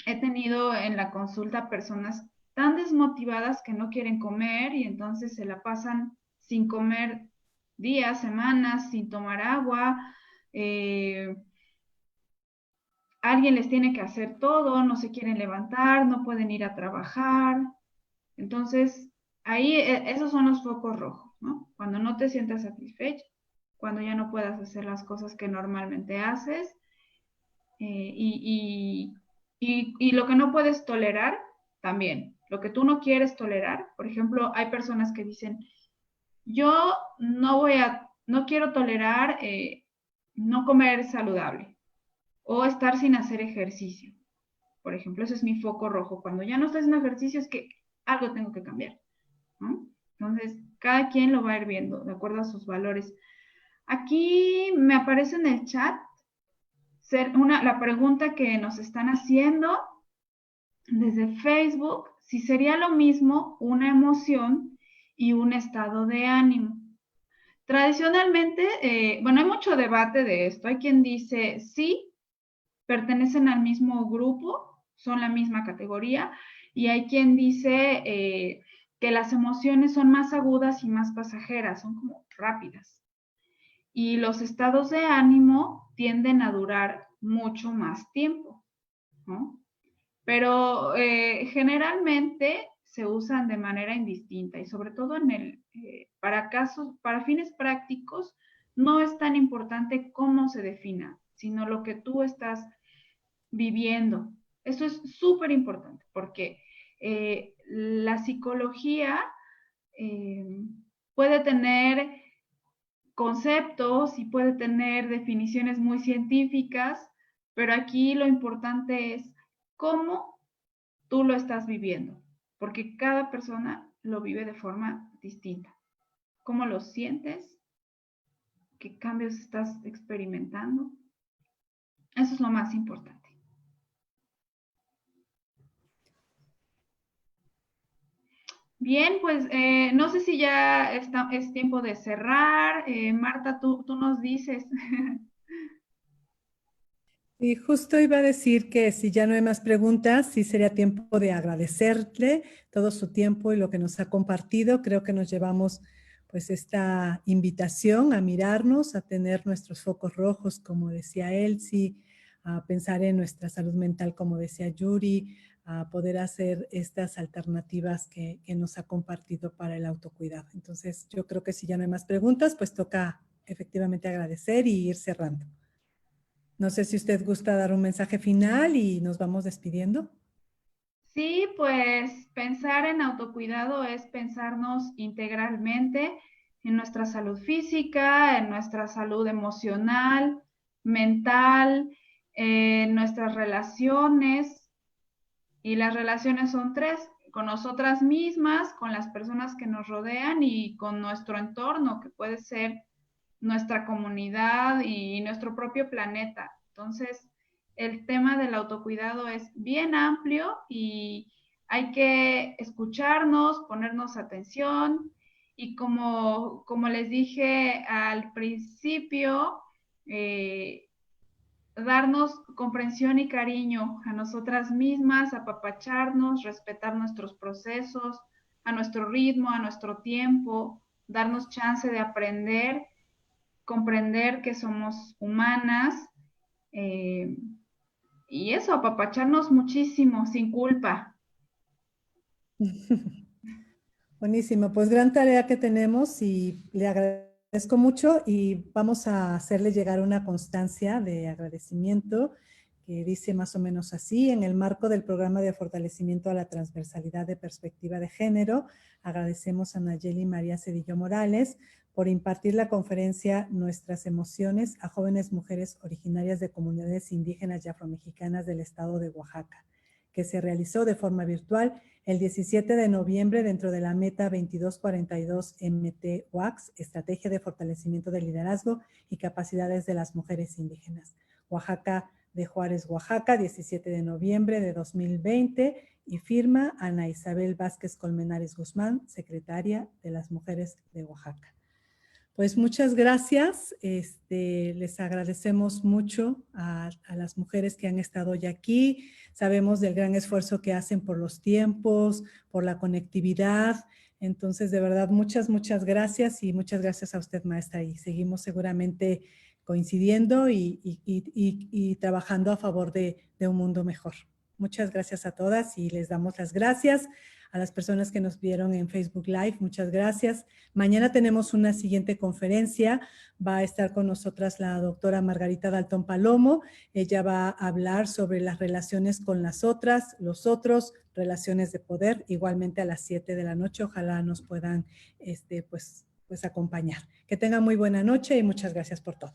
D: He tenido en la consulta personas tan desmotivadas que no quieren comer y entonces se la pasan sin comer días, semanas, sin tomar agua. Alguien les tiene que hacer todo, no se quieren levantar, no pueden ir a trabajar. Entonces, ahí esos son los focos rojos, ¿no? Cuando no te sientas satisfecho, cuando ya no puedas hacer las cosas que normalmente haces y lo que no puedes tolerar también, lo que tú no quieres tolerar. Por ejemplo, hay personas que dicen, yo no quiero tolerar no comer saludable o estar sin hacer ejercicio. Por ejemplo, ese es mi foco rojo. Cuando ya no estoy haciendo ejercicio es que algo tengo que cambiar, ¿no? Entonces, cada quien lo va a ir viendo de acuerdo a sus valores. Aquí me aparece en el chat la pregunta que nos están haciendo desde Facebook, si sería lo mismo una emoción y un estado de ánimo. Tradicionalmente, bueno, hay mucho debate de esto. Hay quien dice sí, pertenecen al mismo grupo, son la misma categoría, y hay quien dice que las emociones son más agudas y más pasajeras, son como rápidas. Y los estados de ánimo tienden a durar mucho más tiempo, ¿no? Pero generalmente se usan de manera indistinta y sobre todo para fines prácticos, no es tan importante cómo se defina, sino lo que tú estás viviendo. Eso es súper importante porque la psicología puede tener conceptos y puede tener definiciones muy científicas, pero aquí lo importante es cómo tú lo estás viviendo, porque cada persona lo vive de forma distinta. ¿Cómo lo sientes? ¿Qué cambios estás experimentando? Eso es lo más importante. Bien, pues no sé si ya es tiempo de cerrar. Marta, tú nos dices.
B: Y justo iba a decir que si ya no hay más preguntas, sí sería tiempo de agradecerle todo su tiempo y lo que nos ha compartido. Creo que nos llevamos pues esta invitación a mirarnos, a tener nuestros focos rojos, como decía Elsie, a pensar en nuestra salud mental, como decía Yuri, a poder hacer estas alternativas que nos ha compartido para el autocuidado. Entonces, yo creo que si ya no hay más preguntas, pues toca efectivamente agradecer y ir cerrando. No sé si usted gusta dar un mensaje final y nos vamos despidiendo.
D: Sí, pues pensar en autocuidado es pensarnos integralmente en nuestra salud física, en nuestra salud emocional, mental, en nuestras relaciones. Y las relaciones son tres: con nosotras mismas, con las personas que nos rodean y con nuestro entorno, que puede ser nuestra comunidad y nuestro propio planeta. Entonces, el tema del autocuidado es bien amplio y hay que escucharnos, ponernos atención y como les dije al principio, darnos comprensión y cariño a nosotras mismas, apapacharnos, respetar nuestros procesos, a nuestro ritmo, a nuestro tiempo, darnos chance de aprender, comprender que somos humanas, y eso, apapacharnos muchísimo, sin culpa.
B: Buenísimo, pues gran tarea que tenemos y le agradezco mucho y vamos a hacerle llegar una constancia de agradecimiento que dice más o menos así: en el marco del programa de fortalecimiento a la transversalidad de perspectiva de género, agradecemos a Nayeli María Cedillo Morales por impartir la conferencia Nuestras Emociones a jóvenes mujeres originarias de comunidades indígenas y afromexicanas del estado de Oaxaca, que se realizó de forma virtual el 17 de noviembre dentro de la Meta 2242 MT WACS, Estrategia de Fortalecimiento del Liderazgo y Capacidades de las Mujeres Indígenas. Oaxaca de Juárez, Oaxaca, 17 de noviembre de 2020, y firma Ana Isabel Vázquez Colmenares Guzmán, secretaria de las Mujeres de Oaxaca. Pues muchas gracias, les agradecemos mucho a las mujeres que han estado hoy aquí. Sabemos del gran esfuerzo que hacen por los tiempos, por la conectividad. Entonces, de verdad, muchas gracias y muchas gracias a usted, maestra. Y seguimos seguramente coincidiendo y trabajando a favor de un mundo mejor. Muchas gracias a todas y les damos las gracias. A las personas que nos vieron en Facebook Live, muchas gracias. Mañana tenemos una siguiente conferencia. Va a estar con nosotras la doctora Margarita Daltón Palomo. Ella va a hablar sobre las relaciones con las otras, los otros, relaciones de poder, igualmente a las 7 de la noche. Ojalá nos puedan pues acompañar. Que tengan muy buena noche y muchas gracias por todo.